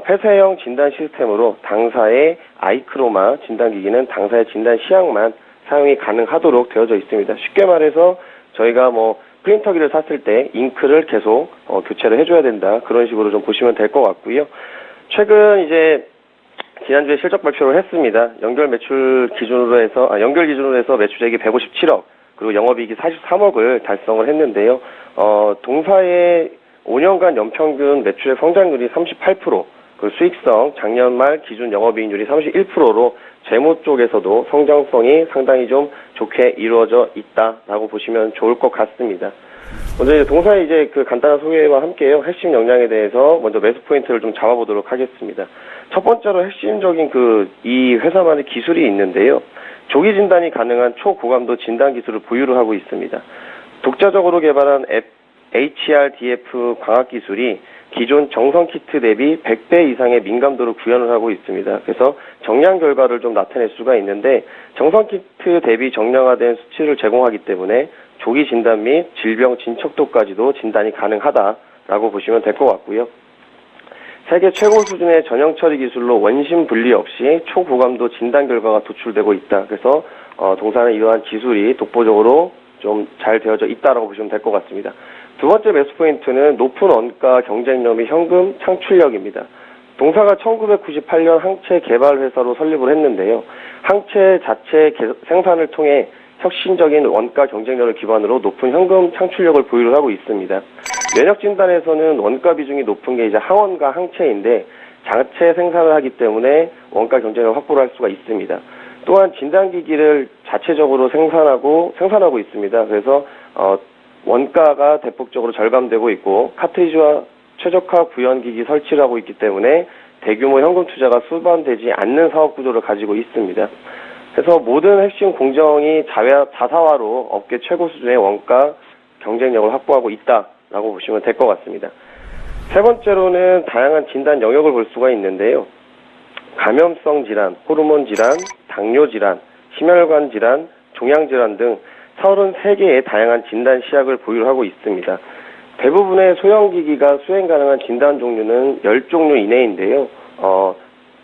폐쇄형 진단 시스템으로 당사의 아이크로마 진단기기는 당사의 진단 시약만 사용이 가능하도록 되어져 있습니다. 쉽게 말해서 저희가 프린터기를 샀을 때 잉크를 계속 교체를 해줘야 된다. 그런 식으로 좀 보시면 될 것 같고요. 최근 이제 지난주에 실적 발표를 했습니다. 연결 기준으로 해서 매출액이 157억, 그리고 영업이익이 43억을 달성을 했는데요. 동사의 5년간 연평균 매출액 성장률이 38%, 그 수익성 작년 말 기준 영업이익률이 31%로 재무 쪽에서도 성장성이 상당히 좀 좋게 이루어져 있다라고 보시면 좋을 것 같습니다. 먼저 동사의 이제 그 간단한 소개와 함께요, 핵심 역량에 대해서 먼저 매수 포인트를 좀 잡아보도록 하겠습니다. 첫 번째로 핵심적인 이 회사만의 기술이 있는데요. 조기 진단이 가능한 초고감도 진단 기술을 보유를 하고 있습니다. 독자적으로 개발한 HRDF 광학 기술이 기존 정성 키트 대비 100배 이상의 민감도를 구현을 하고 있습니다. 그래서 정량 결과를 좀 나타낼 수가 있는데 정성 키트 대비 정량화된 수치를 제공하기 때문에 조기 진단 및 질병 진척도까지도 진단이 가능하다라고 보시면 될 것 같고요. 세계 최고 수준의 전형 처리 기술로 원심 분리 없이 초고감도 진단 결과가 도출되고 있다. 그래서 동사는 이러한 기술이 독보적으로 좀 잘 되어져 있다라고 보시면 될 것 같습니다. 두 번째 매수 포인트는 높은 원가 경쟁력 및 현금 창출력입니다. 동사가 1998년 항체 개발 회사로 설립을 했는데요. 항체 자체 생산을 통해 혁신적인 원가 경쟁력을 기반으로 높은 현금 창출력을 보유를 하고 있습니다. 면역 진단에서는 원가 비중이 높은 게 이제 항원과 항체인데 자체 생산을 하기 때문에 원가 경쟁력을 확보를 할 수가 있습니다. 또한 진단기기를 자체적으로 생산하고 있습니다. 그래서 원가가 대폭적으로 절감되고 있고 카트리지와 최적화 구현기기 설치를 하고 있기 때문에 대규모 현금 투자가 수반되지 않는 사업 구조를 가지고 있습니다. 그래서 모든 핵심 공정이 자사화로 업계 최고 수준의 원가 경쟁력을 확보하고 있다라고 보시면 될 것 같습니다. 세 번째로는 다양한 진단 영역을 볼 수가 있는데요. 감염성 질환, 호르몬 질환, 당뇨 질환, 심혈관 질환, 종양 질환 등 33개의 다양한 진단 시약을 보유하고 있습니다. 대부분의 소형기기가 수행 가능한 진단 종류는 10종류 이내인데요.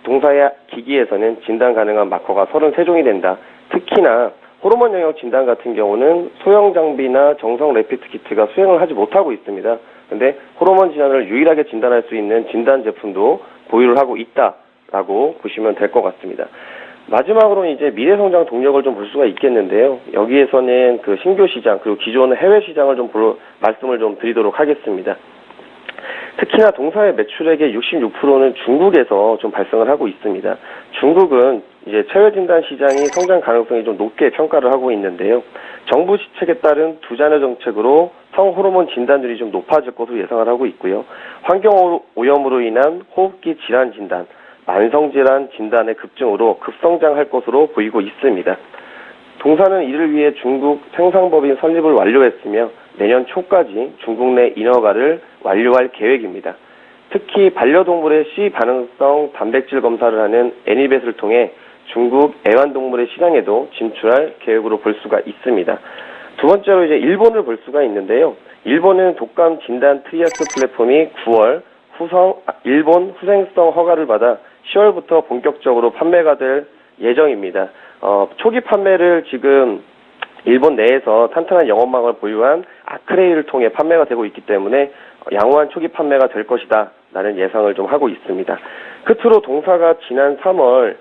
동사의 기기에서는 진단 가능한 마커가 33종이 된다. 특히나 호르몬 영역 진단 같은 경우는 소형 장비나 정성 레피트 키트가 수행을 하지 못하고 있습니다. 근데 호르몬 질환을 유일하게 진단할 수 있는 진단 제품도 보유를 하고 있다라고 보시면 될 것 같습니다. 마지막으로는 이제 미래 성장 동력을 좀 볼 수가 있겠는데요. 여기에서는 그 신규 시장 그리고 기존 해외 시장을 좀 말씀을 좀 드리도록 하겠습니다. 특히나 동사의 매출액의 66%는 중국에서 좀 발생을 하고 있습니다. 중국은 이제 체외 진단 시장이 성장 가능성이 좀 높게 평가를 하고 있는데요. 정부 시책에 따른 두자녀 정책으로 성호르몬 진단율이 좀 높아질 것으로 예상을 하고 있고요. 환경 오염으로 인한 호흡기 질환 진단, 만성질환 진단의 급증으로 급성장할 것으로 보이고 있습니다. 동사는 이를 위해 중국 생산법인 설립을 완료했으며 내년 초까지 중국 내 인허가를 완료할 계획입니다. 특히 반려동물의 C 반응성 단백질 검사를 하는 애니벳을 통해 중국 애완동물의 시장에도 진출할 계획으로 볼 수가 있습니다. 두 번째로 이제 일본을 볼 수가 있는데요. 일본은 독감 진단 트리아스 플랫폼이 9월 일본 후생성 허가를 받아 10월부터 본격적으로 판매가 될 예정입니다. 초기 판매를 지금 일본 내에서 탄탄한 영업망을 보유한 아크레이를 통해 판매가 되고 있기 때문에 양호한 초기 판매가 될 것이다 라는 예상을 좀 하고 있습니다. 끝으로 동사가 지난 3월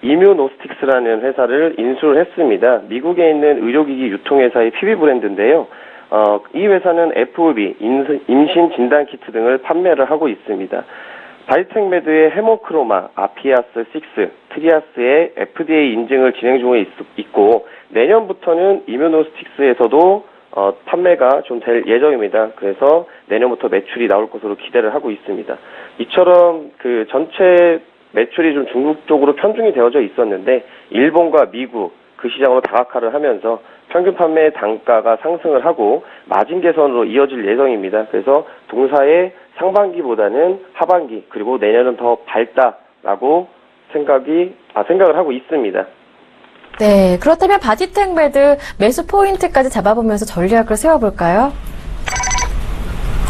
이뮤노스틱스라는 회사를 인수를 했습니다. 미국에 있는 의료기기 유통회사의 PB 브랜드인데요. 이 회사는 FOB, 임신 진단키트 등을 판매를 하고 있습니다. 바이텍메드의 헤모크로마, 아피아스 6, 트리아스의 FDA 인증을 진행 중에 있고 내년부터는 이뮤노스틱스에서도 판매가 좀 될 예정입니다. 그래서 내년부터 매출이 나올 것으로 기대를 하고 있습니다. 이처럼 그 전체 매출이 좀 중국 쪽으로 편중이 되어져 있었는데 일본과 미국 그 시장으로 다각화를 하면서 평균 판매 단가가 상승을 하고 마진 개선으로 이어질 예정입니다. 그래서 동사의 상반기보다는 하반기 그리고 내년은 더 밝다라고 생각을 하고 있습니다. 네, 그렇다면 바디텍메드 매수 포인트까지 잡아보면서 전략을 세워볼까요?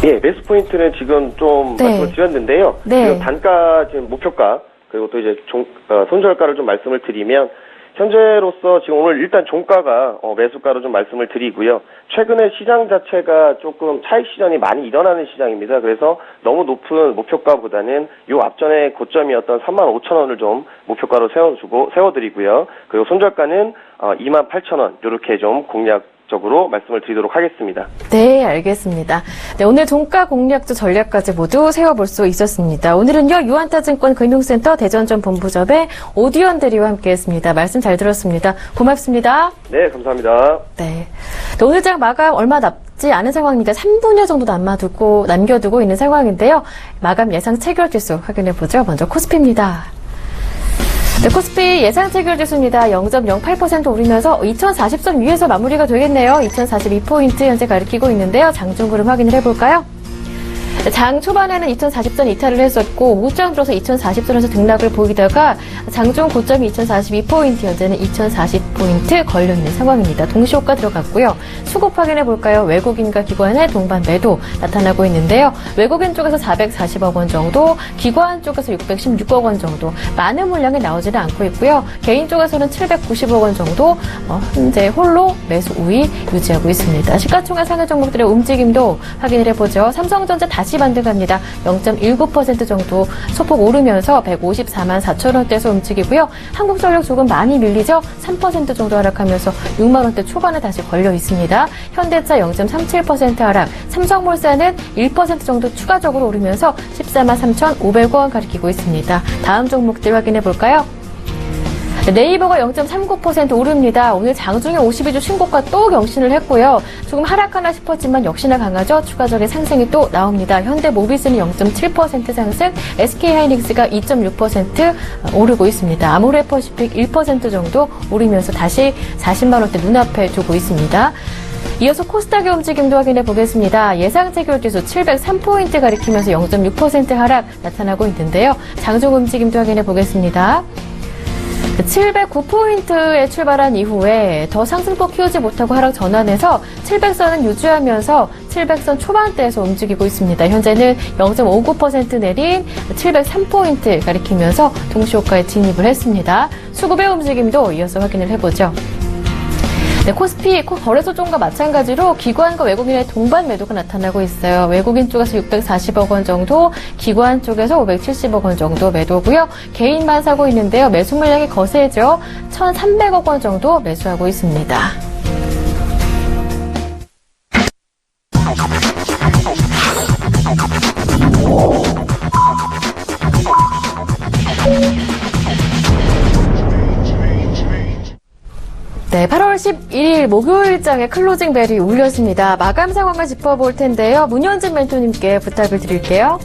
예, 매수 포인트는 지금 좀 네. 말씀을 드렸는데요. 네. 지금 단가, 지금 목표가 그리고 또 이제 손절가를 좀 말씀을 드리면 현재로서 지금 오늘 일단 종가가 매수가로 좀 말씀을 드리고요. 최근에 시장 자체가 조금 차익 실현이 많이 일어나는 시장입니다. 그래서 너무 높은 목표가보다는 요 앞전에 고점이었던 35,000원을 좀 목표가로 세워드리고요. 그리고 손절가는 28,000원 이렇게 좀 공략적으로 말씀을 드리도록 하겠습니다. 네, 알겠습니다. 네, 오늘 종가 공략도 전략까지 모두 세워볼 수 있었습니다. 오늘은요, 유한타증권 금융센터 대전점 본부점의 오디언 대리와 함께했습니다. 말씀 잘 들었습니다. 고맙습니다. 네, 감사합니다. 네. 오늘 장 마감 얼마 남지 않은 상황입니다. 3분여 정도 남겨두고 있는 상황인데요. 마감 예상 체결지수 확인해보죠. 먼저 코스피입니다. 네, 코스피 예상 체결지수입니다. 0.08% 오르면서 2040선 위에서 마무리가 되겠네요. 2042포인트 현재 가리키고 있는데요. 장중 흐름 확인을 해볼까요? 장 초반에는 2040선 이탈을 했었고 목장 들어서 2040선에서 등락을 보이다가 장중 고점이 2042포인트, 현재는 2040포인트 걸려있는 상황입니다. 동시호가 들어갔고요. 수급 확인해 볼까요? 외국인과 기관의 동반 매도 나타나고 있는데요. 외국인 쪽에서 440억 원 정도, 기관 쪽에서 616억 원 정도, 많은 물량이 나오지는 않고 있고요. 개인 쪽에서는 790억 원 정도 현재 홀로 매수 우위 유지하고 있습니다. 시가총액 상해 종목들의 움직임도 확인을 해보죠. 삼성전자 다시 반등합니다. 0.19% 정도 소폭 오르면서 154만 4천 원대에서 움직이고요. 한국전력 조금 많이 밀리죠. 3% 정도 하락하면서 6만 원대 초반에 다시 걸려 있습니다. 현대차 0.37% 하락, 삼성물산은 1% 정도 추가적으로 오르면서 14만 3,500원 가리키고 있습니다. 다음 종목들 확인해 볼까요? 네이버가 0.39% 오릅니다. 오늘 장중에 52주 신고가 또 경신을 했고요. 조금 하락하나 싶었지만 역시나 강하죠. 추가적인 상승이 또 나옵니다. 현대모비스는 0.7% 상승, SK하이닉스가 2.6% 오르고 있습니다. 아모레퍼시픽 1% 정도 오르면서 다시 40만 원대 눈앞에 두고 있습니다. 이어서 코스닥의 움직임도 확인해 보겠습니다. 예상체결지수 703포인트 가리키면서 0.6% 하락 나타나고 있는데요. 장중 움직임도 확인해 보겠습니다. 709포인트에 출발한 이후에 더 상승폭 키우지 못하고 하락 전환해서 700선은 유지하면서 700선 초반대에서 움직이고 있습니다. 현재는 0.59% 내린 703포인트 가리키면서 동시호가에 진입을 했습니다. 수급의 움직임도 이어서 확인을 해보죠. 네, 코스피 거래소 쪽과 마찬가지로 기관과 외국인의 동반 매도가 나타나고 있어요. 외국인 쪽에서 640억 원 정도, 기관 쪽에서 570억 원 정도 매도고요. 개인만 사고 있는데요. 매수 물량이 거세죠. 1,300억 원 정도 매수하고 있습니다. 네, 8월 11일 목요일장에 클로징 벨이 울렸습니다. 마감 상황을 짚어볼 텐데요. 문현진 멘토님께 부탁을 드릴게요.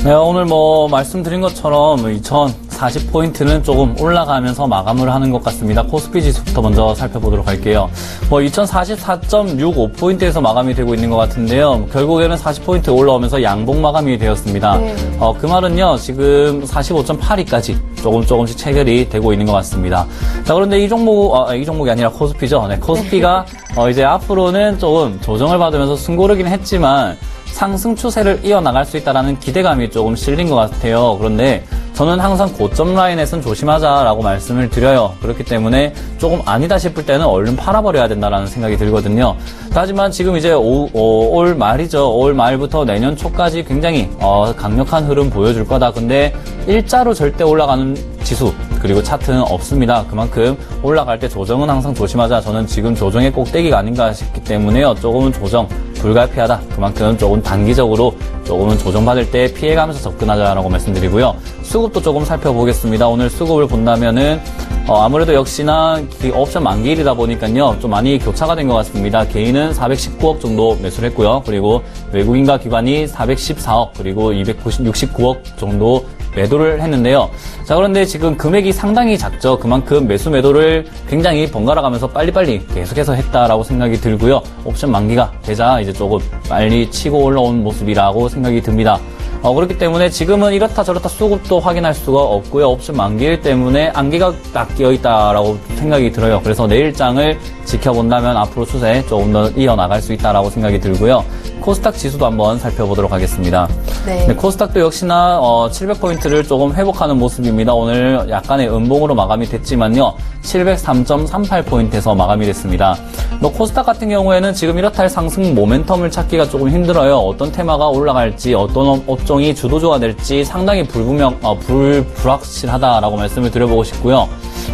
네, 오늘 말씀드린 것처럼 2040포인트는 조금 올라가면서 마감을 하는 것 같습니다. 코스피 지수부터 먼저 살펴보도록 할게요. 2044.65포인트에서 마감이 되고 있는 것 같은데요. 결국에는 40포인트 올라오면서 양봉 마감이 되었습니다. 네. 그 말은요, 지금 45.82까지 조금씩 체결이 되고 있는 것 같습니다. 자, 그런데 이 종목이 아니라 코스피죠. 네, 코스피가 이제 앞으로는 조금 조정을 받으면서 숨고르긴 했지만 상승 추세를 이어나갈 수 있다는 기대감이 조금 실린 것 같아요. 그런데 저는 항상 고점 라인에선 조심하자라고 말씀을 드려요. 그렇기 때문에 조금 아니다 싶을 때는 얼른 팔아버려야 된다는 생각이 들거든요. 하지만 지금 이제 올 말이죠. 올 말부터 내년 초까지 굉장히 강력한 흐름 보여줄 거다. 근데 일자로 절대 올라가는 지수 그리고 차트는 없습니다. 그만큼 올라갈 때 조정은 항상 조심하자. 저는 지금 조정의 꼭대기가 아닌가 싶기 때문에요. 조금은 조정 불가피하다. 그만큼 조금 단기적으로 조금은 조정받을 때 피해가면서 접근하자라고 말씀드리고요. 수급도 조금 살펴보겠습니다. 오늘 수급을 본다면은 아무래도 역시나 옵션 만기일이다 보니까요. 좀 많이 교차가 된 것 같습니다. 개인은 419억 정도 매수를 했고요. 그리고 외국인과 기관이 414억 그리고 269억 정도 매도를 했는데요. 자, 그런데 지금 금액이 상당히 작죠. 그만큼 매수 매도를 굉장히 번갈아 가면서 빨리빨리 계속해서 했다라고 생각이 들고요. 옵션 만기가 되자 이제 조금 빨리 치고 올라온 모습이라고 생각이 듭니다. 그렇기 때문에 지금은 이렇다 저렇다 수급도 확인할 수가 없고요. 옵션 만기일 때문에 안개가 딱 끼어있다라고 생각이 들어요. 그래서 내일장을 지켜본다면 앞으로 추세 조금 더 이어나갈 수 있다라고 생각이 들고요. 코스닥 지수도 한번 살펴보도록 하겠습니다. 네. 네, 코스닥도 역시나 700포인트를 조금 회복하는 모습입니다. 오늘 약간의 음봉으로 마감이 됐지만요. 703.38포인트에서 마감이 됐습니다. 코스닥 같은 경우에는 지금 이렇다 할 상승 모멘텀을 찾기가 조금 힘들어요. 어떤 테마가 올라갈지 어떤 업종이 주도주가 될지 상당히 불확실하다라고 말씀을 드려보고 싶고요.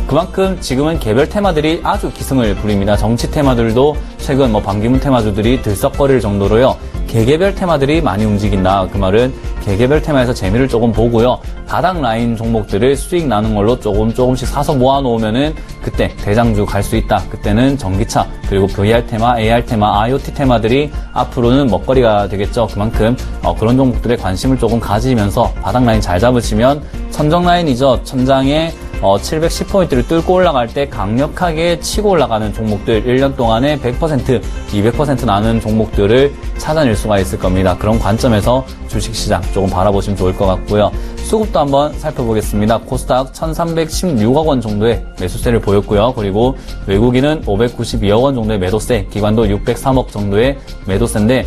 그만큼 지금은 개별 테마들이 아주 기승을 부립니다. 정치 테마들도 최근 반기문 테마주들이 들썩거릴 정도로요. 개개별 테마들이 많이 움직인다. 그 말은 개개별 테마에서 재미를 조금 보고요. 바닥 라인 종목들을 수익 나는 걸로 조금씩 사서 모아놓으면은 그때 대장주 갈 수 있다. 그때는 전기차, 그리고 VR 테마, AR 테마, IoT 테마들이 앞으로는 먹거리가 되겠죠. 그만큼 그런 종목들에 관심을 조금 가지면서 바닥 라인 잘 잡으시면 천정 라인이죠. 천장에 710포인트를 뚫고 올라갈 때 강력하게 치고 올라가는 종목들 1년 동안에 100%, 200% 나는 종목들을 찾아낼 수가 있을 겁니다. 그런 관점에서 주식시장 조금 바라보시면 좋을 것 같고요. 수급도 한번 살펴보겠습니다. 코스닥 1316억 원 정도의 매수세를 보였고요. 그리고 외국인은 592억 원 정도의 매도세, 기관도 603억 정도의 매도세인데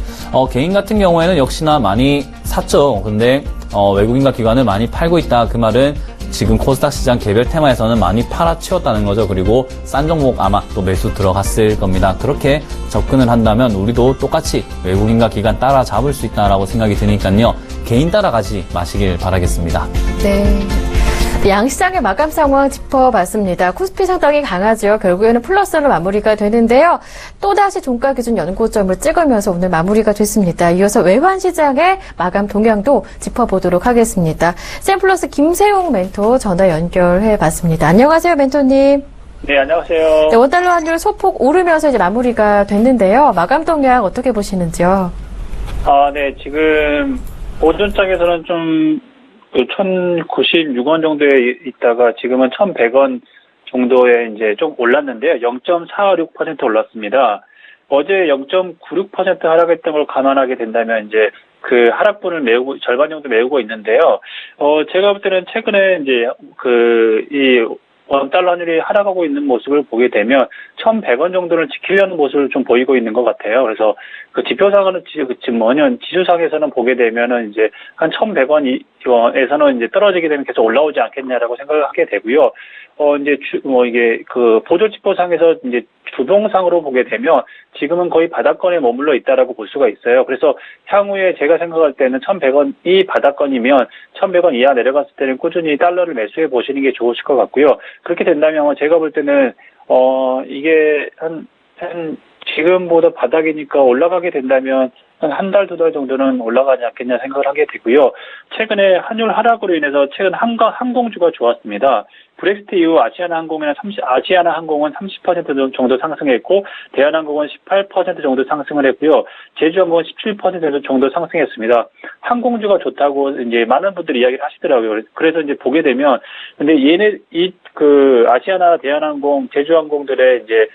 개인 같은 경우에는 역시나 많이 샀죠. 근데 외국인과 기관은 많이 팔고 있다. 그 말은 지금 코스닥 시장 개별 테마에서는 많이 팔아치웠다는 거죠. 그리고 싼 종목 아마 또 매수 들어갔을 겁니다. 그렇게 접근을 한다면 우리도 똑같이 외국인과 기관 따라잡을 수 있다라고 생각이 드니까요. 개인 따라가지 마시길 바라겠습니다. 네. 양시장의 마감 상황 짚어봤습니다. 코스피 상당히 강하죠. 결국에는 플러스로 마무리가 되는데요. 또다시 종가 기준 연고점을 찍으면서 오늘 마무리가 됐습니다. 이어서 외환 시장의 마감 동향도 짚어보도록 하겠습니다. 샘플러스 김세용 멘토 전화 연결해봤습니다. 안녕하세요, 멘토님. 네, 안녕하세요. 네, 원달러 환율 소폭 오르면서 이제 마무리가 됐는데요. 마감 동향 어떻게 보시는지요? 네, 지금 오전장에서는 좀 1,096원 정도에 있다가 지금은 1,100원 정도에 이제 좀 올랐는데요. 0.46% 올랐습니다. 어제 0.96% 하락했던 걸 감안하게 된다면 이제 그 하락분을 절반 정도 메우고 있는데요. 제가 볼 때는 최근에 이제 이 원달러 환율이 하락하고 있는 모습을 보게 되면 1,100원 정도를 지키려는 모습을 좀 보이고 있는 것 같아요. 그래서 그 지표상으로는 지수상에서는 보게 되면은 이제 한 1,100원에서는 이제 떨어지게 되면 계속 올라오지 않겠냐라고 생각을 하게 되고요. 이게 그 보조 지표상에서 이제 주봉상으로 보게 되면 지금은 거의 바닥권에 머물러 있다라고 볼 수가 있어요. 그래서 향후에 제가 생각할 때는 1,100원이 바닥권이면 1,100원 이하 내려갔을 때는 꾸준히 달러를 매수해 보시는 게 좋으실 것 같고요. 그렇게 된다면 제가 볼 때는 이게 한 지금보다 바닥이니까 올라가게 된다면 한 달, 두 달 정도는 올라가지 않겠냐 생각을 하게 되고요. 최근에 환율 하락으로 인해서 최근 항공주가 좋았습니다. 브렉시트 이후 아시아나항공은 30% 정도 상승했고, 대한항공은 18% 정도 상승을 했고요. 제주항공은 17% 정도 상승했습니다. 항공주가 좋다고 이제 많은 분들이 이야기를 하시더라고요. 그래서 이제 보게 되면, 근데 아시아나, 대한항공, 제주항공들의 이제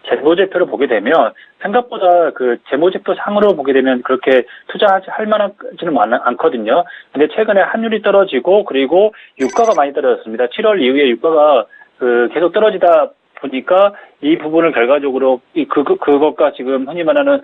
재무제표를 보게 되면 생각보다 그 재무제표 상으로 보게 되면 그렇게 투자할 만하지는 않거든요. 근데 최근에 환율이 떨어지고 그리고 유가가 많이 떨어졌습니다. 7월 이후에 유가가 계속 떨어지다 보니까 이 부분을 결과적으로 그것과 지금 흔히 말하는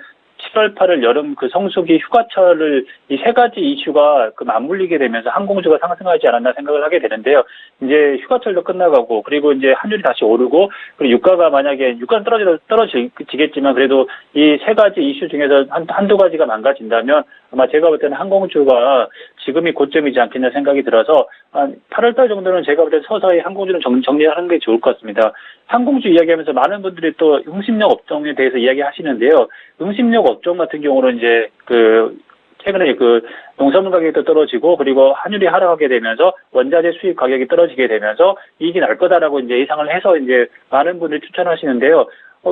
7월 8월 여름 성수기 휴가철을 이 세 가지 이슈가 맞물리게 되면서 항공주가 상승하지 않았나 생각을 하게 되는데요. 이제 휴가철도 끝나가고 그리고 이제 환율이 다시 오르고 그리고 유가가 만약에 유가는 떨어지겠지만 그래도 이 세 가지 이슈 중에서 한두 가지가 망가진다면 아마 제가 볼 때는 항공주가 지금이 고점이지 않겠냐 생각이 들어서 한 8월달 정도는 제가 볼 때 서서히 항공주는 정리하는 게 좋을 것 같습니다. 항공주 이야기하면서 많은 분들이 또 응심력 업종에 대해서 이야기하시는데요. 응심력 업종 같은 경우는 이제 최근에 농산물 가격도 떨어지고 그리고 환율이 하락하게 되면서 원자재 수입 가격이 떨어지게 되면서 이익이 날 거다라고 이제 예상을 해서 이제 많은 분들이 추천하시는데요.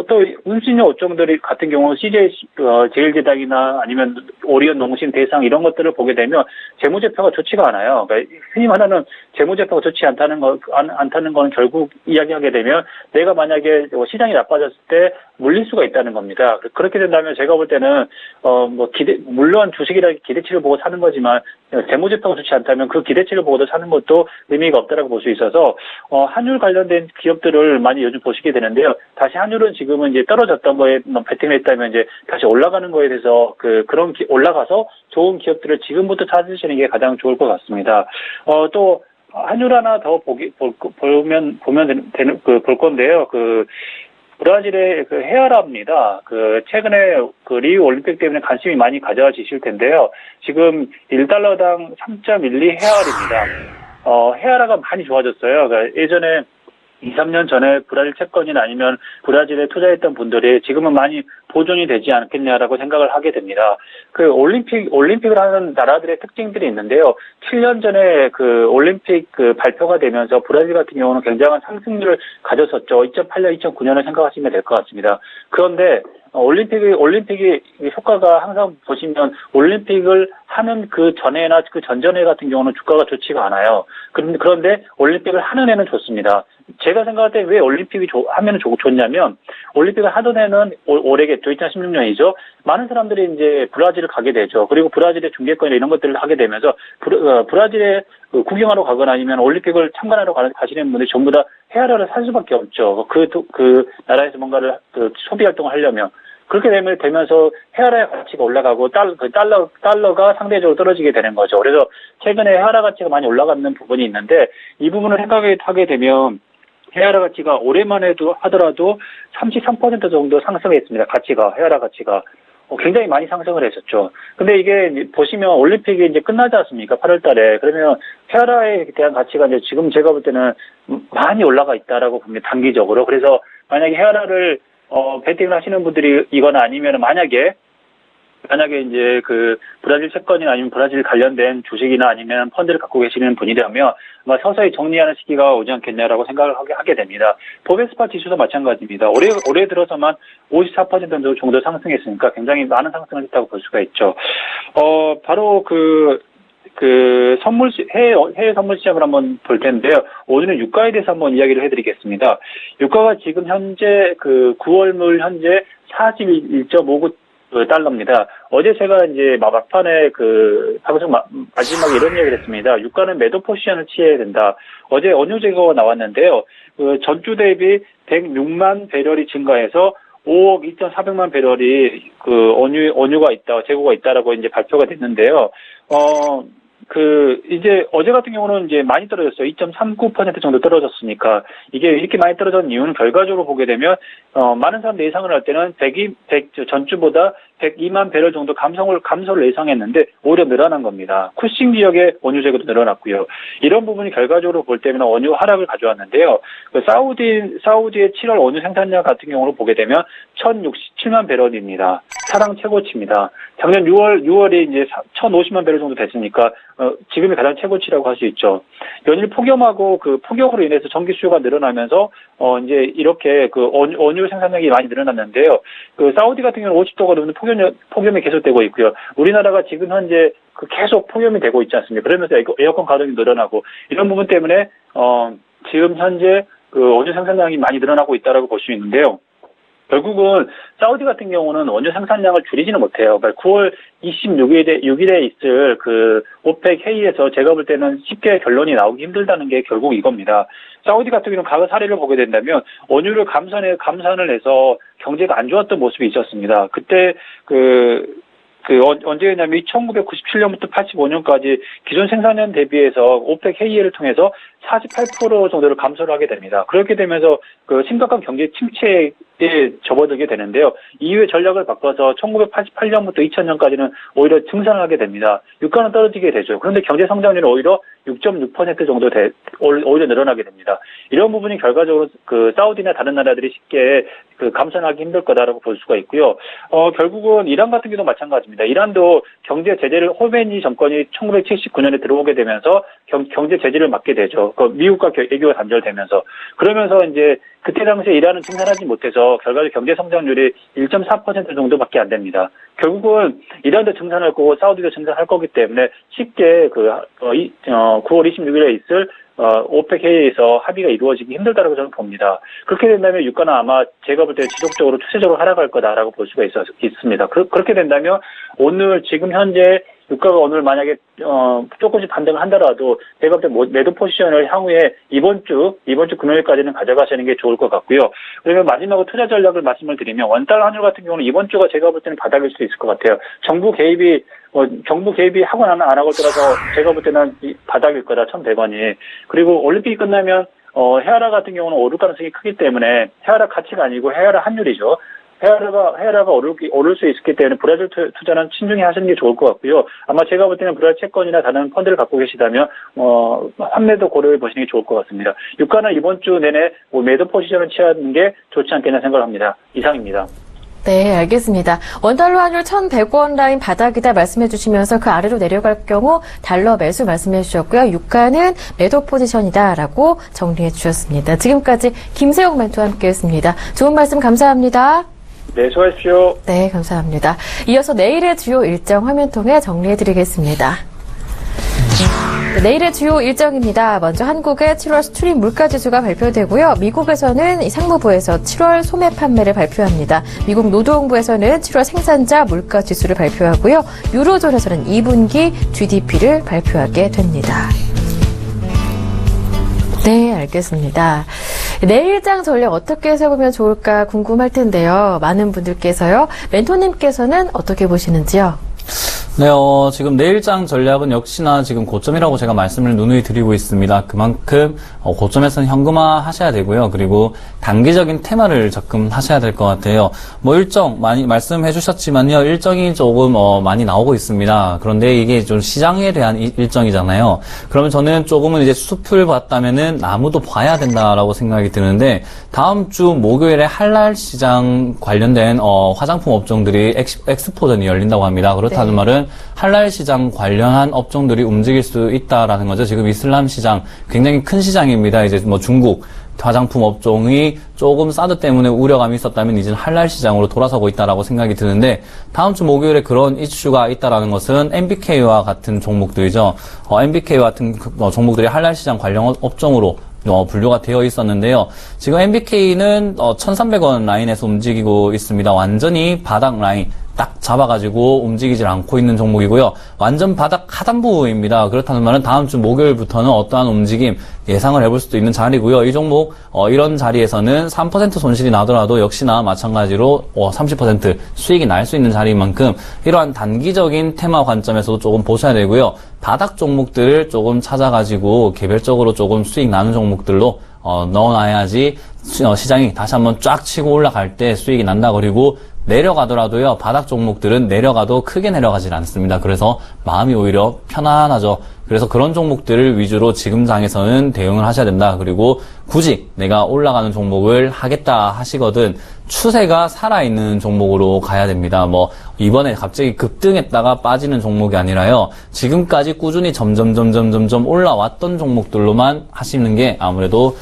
또 응심력 업종들이 같은 경우 CJ 제일제당이나 아니면 오리온 농심 대상 이런 것들을 보게 되면 재무제표가 좋지가 않아요. 그러니까 흔히 말하는 재무제표가 좋지 않다는 건 결국 이야기하게 되면 내가 만약에 시장이 나빠졌을 때 물릴 수가 있다는 겁니다. 그렇게 된다면 제가 볼 때는 물론 주식이라 기대치를 보고 사는 거지만 재무제표가 좋지 않다면 그 기대치를 보고도 사는 것도 의미가 없다라고 볼 수 있어서 환율 관련된 기업들을 많이 요즘 보시게 되는데요. 다시 환율은 지금은 이제 떨어졌던 거에 베팅을 했다면 이제 다시 올라가는 거에 대해서 올라가서 좋은 기업들을 지금부터 찾으시는 게 가장 좋을 것 같습니다. 또 환율 하나 더 볼 건데요. 브라질의 헤아라입니다. 최근에 리우 올림픽 때문에 관심이 많이 가져지실 텐데요. 지금 1달러당 3.12 헤아라입니다. 헤아라가 많이 좋아졌어요. 그러니까 예전에 2, 3년 전에 브라질 채권이나 아니면 브라질에 투자했던 분들이 지금은 많이 보존이 되지 않겠냐라고 생각을 하게 됩니다. 올림픽을 하는 나라들의 특징들이 있는데요. 7년 전에 올림픽 발표가 되면서 브라질 같은 경우는 굉장한 상승률을 가졌었죠. 2008년, 2009년을 생각하시면 될 것 같습니다. 그런데 올림픽이 효과가 항상 보시면 올림픽을 하는 그 전에나 그 전전에 같은 경우는 주가가 좋지가 않아요. 그런데 올림픽을 하는 해는 좋습니다. 제가 생각할 때 왜 올림픽이 하면은 좋냐면 올림픽을 하던 해는 올해겠죠. 2016년이죠. 많은 사람들이 이제 브라질을 가게 되죠. 그리고 브라질의 중계권이나 이런 것들을 하게 되면서 브라질에 구경하러 가거나 아니면 올림픽을 참관하러 가시는 분들이 전부 다 헤아라를 살 수밖에 없죠. 그 나라에서 뭔가를 소비 활동을 하려면. 그렇게 되면서 헤아라의 가치가 올라가고 달러가 상대적으로 떨어지게 되는 거죠. 그래서 최근에 헤아라 가치가 많이 올라가는 부분이 있는데 이 부분을 생각하게 되면 헤아라 가치가 올해만 하더라도 33% 정도 상승했습니다. 헤아라 가치가. 굉장히 많이 상승을 했었죠. 근데 이게 보시면 올림픽이 이제 끝나지 않습니까? 8월 달에. 그러면 헤아라에 대한 가치가 이제 지금 제가 볼 때는 많이 올라가 있다라고 봅니다. 단기적으로. 그래서 만약에 헤아라를 베팅을 하시는 분들이 이거나 아니면 만약에 이제 그 브라질 채권이나 아니면 브라질 관련된 주식이나 아니면 펀드를 갖고 계시는 분이라면 아마 서서히 정리하는 시기가 오지 않겠냐라고 생각을 하게 됩니다. 보베스파 지수도 마찬가지입니다. 올해 들어서만 54% 정도 상승했으니까 굉장히 많은 상승을 했다고 볼 수가 있죠. 바로 해외 선물 시장을 한번 볼 텐데요. 오늘은 유가에 대해서 한번 이야기를 해드리겠습니다. 유가가 지금 현재 9월물 현재 41.59 달러입니다. 어제 제가 이제 막판에 방송 마지막에 이런 이야기를 했습니다. 유가는 매도 포지션을 취해야 된다. 어제 원유 재고가 나왔는데요. 전주 대비 106만 배럴이 증가해서 5억 2,400만 배럴이 원유가 있다, 재고가 있다라고 이제 발표가 됐는데요. 이제 어제 같은 경우는 이제 많이 떨어졌어요. 2.39% 정도 떨어졌으니까. 이게 이렇게 많이 떨어진 이유는 결과적으로 보게 되면, 많은 사람들이 예상을 할 때는 전주보다 102만 배럴 정도 감소를 예상했는데, 오히려 늘어난 겁니다. 쿠싱 지역의 원유 재고도 늘어났고요. 이런 부분이 결과적으로 볼 때는 원유 하락을 가져왔는데요. 사우디의 7월 원유 생산량 같은 경우로 보게 되면 1,067만 배럴입니다. 사상 최고치입니다. 작년 6월이 이제 1,050만 배럴 정도 됐으니까, 지금이 가장 최고치라고 할 수 있죠. 연일 폭염하고 폭염으로 인해서 전기 수요가 늘어나면서, 이제 이렇게 원유 생산량이 많이 늘어났는데요. 사우디 같은 경우는 50도가 넘는 폭염이 계속되고 있고요. 우리나라가 지금 현재 계속 폭염이 되고 있지 않습니까? 그러면서 에어컨 가동이 늘어나고, 이런 부분 때문에, 지금 현재 원유 생산량이 많이 늘어나고 있다라고 볼 수 있는데요. 결국은 사우디 같은 경우는 원유 생산량을 줄이지는 못해요. 그러니까 9월 26일에 있을 오펙 회의에서 제가 볼 때는 쉽게 결론이 나오기 힘들다는 게 결국 이겁니다. 사우디 같은 경우는 과거 사례를 보게 된다면 원유를 감산을 해서 경제가 안 좋았던 모습이 있었습니다. 그때 언제였냐면 1997년부터 85년까지 기존 생산량 대비해서 오펙 회의를 통해서 48% 정도를 감소를 하게 됩니다. 그렇게 되면서 심각한 경제 침체에 접어들게 되는데요. 이후에 전략을 바꿔서 1988년부터 2000년까지는 오히려 증산을 하게 됩니다. 유가는 떨어지게 되죠. 그런데 경제 성장률은 오히려 6.6% 정도 오히려 늘어나게 됩니다. 이런 부분이 결과적으로 사우디나 다른 나라들이 쉽게 감산하기 힘들 거다라고 볼 수가 있고요. 결국은 이란 같은 경우도 마찬가지입니다. 이란도 경제 제재를 호메니 정권이 1979년에 들어오게 되면서 경제 제재를 맡게 되죠. 미국과 외교가 단절되면서. 그러면서 이제 그때 당시에 이란은 증산하지 못해서 결과적으로 경제 성장률이 1.4% 정도밖에 안 됩니다. 결국은 이란도 증산할 거고 사우디도 증산할 거기 때문에 쉽게 9월 26일에 있을 오펙 회의에서 합의가 이루어지기 힘들다라고 저는 봅니다. 그렇게 된다면 유가는 아마 제가 볼 때 지속적으로 추세적으로 하락할 거다라고 볼 수가 있습니다. 그렇게 된다면 오늘 지금 현재 유가가 오늘 만약에 조금씩 반등을 한다라도 제가 볼 때 매도 포지션을 향후에 이번 주 금요일까지는 가져가시는 게 좋을 것 같고요. 그러면 마지막으로 투자 전략을 말씀을 드리면 원달러 환율 같은 경우는 이번 주가 제가 볼 때는 바닥일 수 있을 것 같아요. 정부 개입이 하거나 안 하고 따라서 제가 볼 때는 바닥일 거다, 1,100원이. 그리고 올림픽이 끝나면 헤아라 같은 경우는 오를 가능성이 크기 때문에 헤아라 가치가 아니고 헤아라 환율이죠. 헤아라가 오를 수 있기 때문에 브라질 투자는 신중히 하시는 게 좋을 것 같고요. 아마 제가 볼 때는 브라질 채권이나 다른 펀드를 갖고 계시다면 환매도 고려해 보시는 게 좋을 것 같습니다. 유가는 이번 주 내내 매도 포지션을 취하는 게 좋지 않겠나 생각을 합니다. 이상입니다. 네, 알겠습니다. 원달러 환율 1,100원 라인 바닥이다 말씀해 주시면서 그 아래로 내려갈 경우 달러 매수 말씀해 주셨고요. 유가는 매도 포지션이다라고 정리해 주셨습니다. 지금까지 김세영 멘토와 함께했습니다. 좋은 말씀 감사합니다. 네, 수고하십시오. 네, 감사합니다. 이어서 내일의 주요 일정 화면 통해 정리해드리겠습니다. 네, 내일의 주요 일정입니다. 먼저 한국의 7월 수출입 물가지수가 발표되고요. 미국에서는 이 상무부에서 7월 소매 판매를 발표합니다. 미국 노동부에서는 7월 생산자 물가지수를 발표하고요. 유로존에서는 2분기 GDP를 발표하게 됩니다. 네, 알겠습니다. 내일장 전략 어떻게 세우면 좋을까 궁금할 텐데요. 많은 분들께서요. 멘토님께서는 어떻게 보시는지요? 네, 지금 내일장 전략은 역시나 지금 고점이라고 제가 말씀을 누누이 드리고 있습니다. 그만큼 고점에서는 현금화 하셔야 되고요. 그리고 단기적인 테마를 접근하셔야 될 것 같아요. 뭐 일정 많이 말씀해 주셨지만요. 일정이 조금 많이 나오고 있습니다. 그런데 이게 좀 시장에 대한 일정이잖아요. 그러면 저는 조금은 이제 숲을 봤다면은 나무도 봐야 된다라고 생각이 드는데 다음 주 목요일에 한랄 시장 관련된 화장품 업종들이 엑스포전이 열린다고 합니다. 그렇다는 네. 말은 할랄 시장 관련한 업종들이 움직일 수 있다라는 거죠. 지금 이슬람 시장 굉장히 큰 시장입니다. 이제 뭐 중국 화장품 업종이 조금 사드 때문에 우려감이 있었다면 이제는 할랄 시장으로 돌아서고 있다라고 생각이 드는데 다음 주 목요일에 그런 이슈가 있다라는 것은 MBK와 같은 종목들이죠. MBK와 같은 종목들이 할랄 시장 관련 업종으로 분류가 되어 있었는데요. 지금 MBK는 1,300원 라인에서 움직이고 있습니다. 완전히 바닥 라인 딱 잡아가지고 움직이질 않고 있는 종목이고요. 완전 바닥 하단부입니다. 그렇다는 말은 다음 주 목요일부터는 어떠한 움직임 예상을 해볼 수도 있는 자리고요. 이 종목 이런 자리에서는 3% 손실이 나더라도 역시나 마찬가지로 30% 수익이 날 수 있는 자리인 만큼 이러한 단기적인 테마 관점에서도 조금 보셔야 되고요. 바닥 종목들을 조금 찾아가지고 개별적으로 조금 수익 나는 종목들로 넣어놔야지 시장이 다시 한번 쫙 치고 올라갈 때 수익이 난다. 그리고 내려가더라도요, 바닥 종목들은 내려가도 크게 내려가질 않습니다. 그래서 마음이 오히려 편안하죠. 그래서 그런 종목들을 위주로 지금 장에서는 대응을 하셔야 된다. 그리고 굳이 내가 올라가는 종목을 하겠다 하시거든 추세가 살아있는 종목으로 가야 됩니다. 뭐 이번에 갑자기 급등했다가 빠지는 종목이 아니라요. 지금까지 꾸준히 점점 올라왔던 종목들로만 하시는 게 아무래도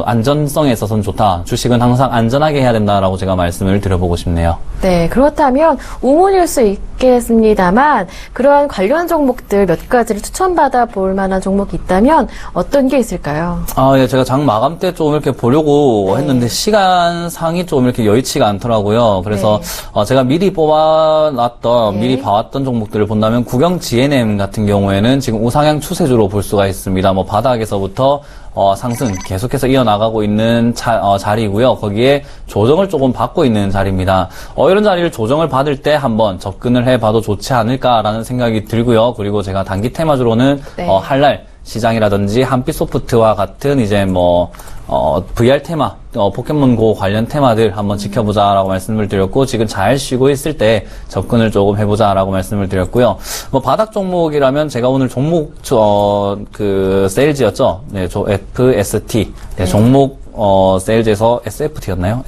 안전성에 있어서는 좋다. 주식은 항상 안전하게 해야 된다라고 제가 말씀을 드려보고 싶네요. 네, 그렇다면 우문일 수 있겠습니다만 그러한 관련 종목들 몇 가지를 추천받아 볼 만한 종목이 있다면 어떤 게 있을까요? 예, 제가 장 마감 때 좀 이렇게 보려고 했는데 시간상이 좀 이렇게 여의치가 않더라고요. 그래서 제가 미리 뽑아놨던, 미리 봐왔던 종목들을 본다면 국영 GNM 같은 경우에는 지금 우상향 추세주로 볼 수가 있습니다. 뭐 바닥에서부터 상승 계속해서 이어나가고 있는 자리고요. 거기에 조정을 조금 받고 있는 자리입니다. 이런 자리를 조정을 받을 때 한번 접근을 해봐도 좋지 않을까라는 생각이 들고요. 그리고 제가 단기 테마주로는 할랄 시장이라든지 한빛소프트와 같은 이제 VR 테마, 포켓몬고 관련 테마들 한번 지켜보자라고 말씀을 드렸고, 지금 잘 쉬고 있을 때 접근을 조금 해보자라고 말씀을 드렸고요. 바닥 종목이라면 제가 오늘 종목, 세일즈였죠? 네, FST. 네, 종목, 세일즈에서 SFT였나요?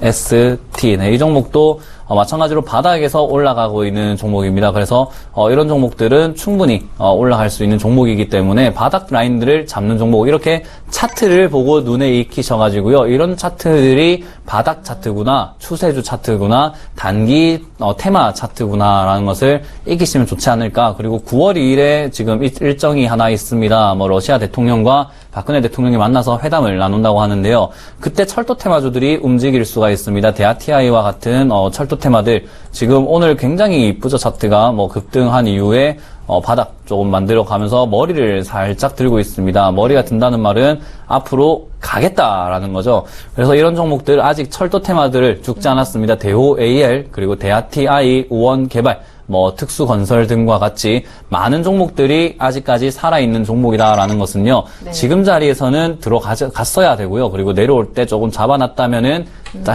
FST. 네, 이 종목도 마찬가지로 바닥에서 올라가고 있는 종목입니다. 그래서 이런 종목들은 충분히 올라갈 수 있는 종목이기 때문에 바닥 라인들을 잡는 종목, 이렇게 차트를 보고 눈에 익히셔가지고요. 이런 차트들이 바닥 차트구나, 추세주 차트구나, 단기 테마 차트구나라는 것을 익히시면 좋지 않을까. 그리고 9월 2일에 지금 일정이 하나 있습니다. 러시아 대통령과 박근혜 대통령이 만나서 회담을 나눈다고 하는데요. 그때 철도 테마주들이 움직일 수가 있습니다. 대아TI와 같은 철도 테마들, 지금 오늘 굉장히 이쁘죠. 차트가 급등한 이후에 바닥 조금 만들어 가면서 머리를 살짝 들고 있습니다. 머리가 든다는 말은 앞으로 가겠다라는 거죠. 그래서 이런 종목들, 아직 철도 테마들을 죽지 않았습니다. 대호 AL, 그리고 대아TI, 우원개발, 특수건설 등과 같이 많은 종목들이 아직까지 살아있는 종목이다라는 것은요. 네. 지금 자리에서는 들어갔어야 되고요. 그리고 내려올 때 조금 잡아놨다면은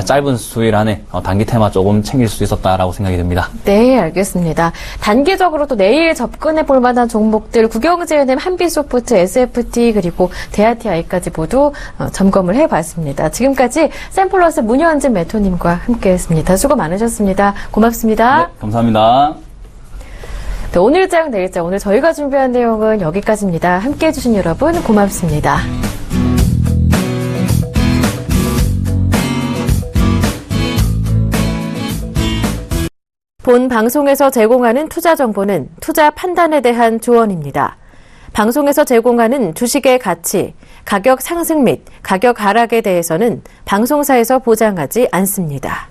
짧은 수일 안에 단기 테마 조금 챙길 수 있었다라고 생각이 듭니다. 네, 알겠습니다. 단기적으로 또 내일 접근해 볼 만한 종목들, 국영GNM, 한빛소프트, SFT, 그리고 대아TI까지 모두 점검을 해봤습니다. 지금까지 샘플러스 문현진 멘토님과 함께했습니다. 수고 많으셨습니다. 고맙습니다. 네, 감사합니다. 네, 오늘장, 내일장, 오늘 저희가 준비한 내용은 여기까지입니다. 함께해 주신 여러분 고맙습니다. 본 방송에서 제공하는 투자 정보는 투자 판단에 대한 조언입니다. 방송에서 제공하는 주식의 가치, 가격 상승 및 가격 하락에 대해서는 방송사에서 보장하지 않습니다.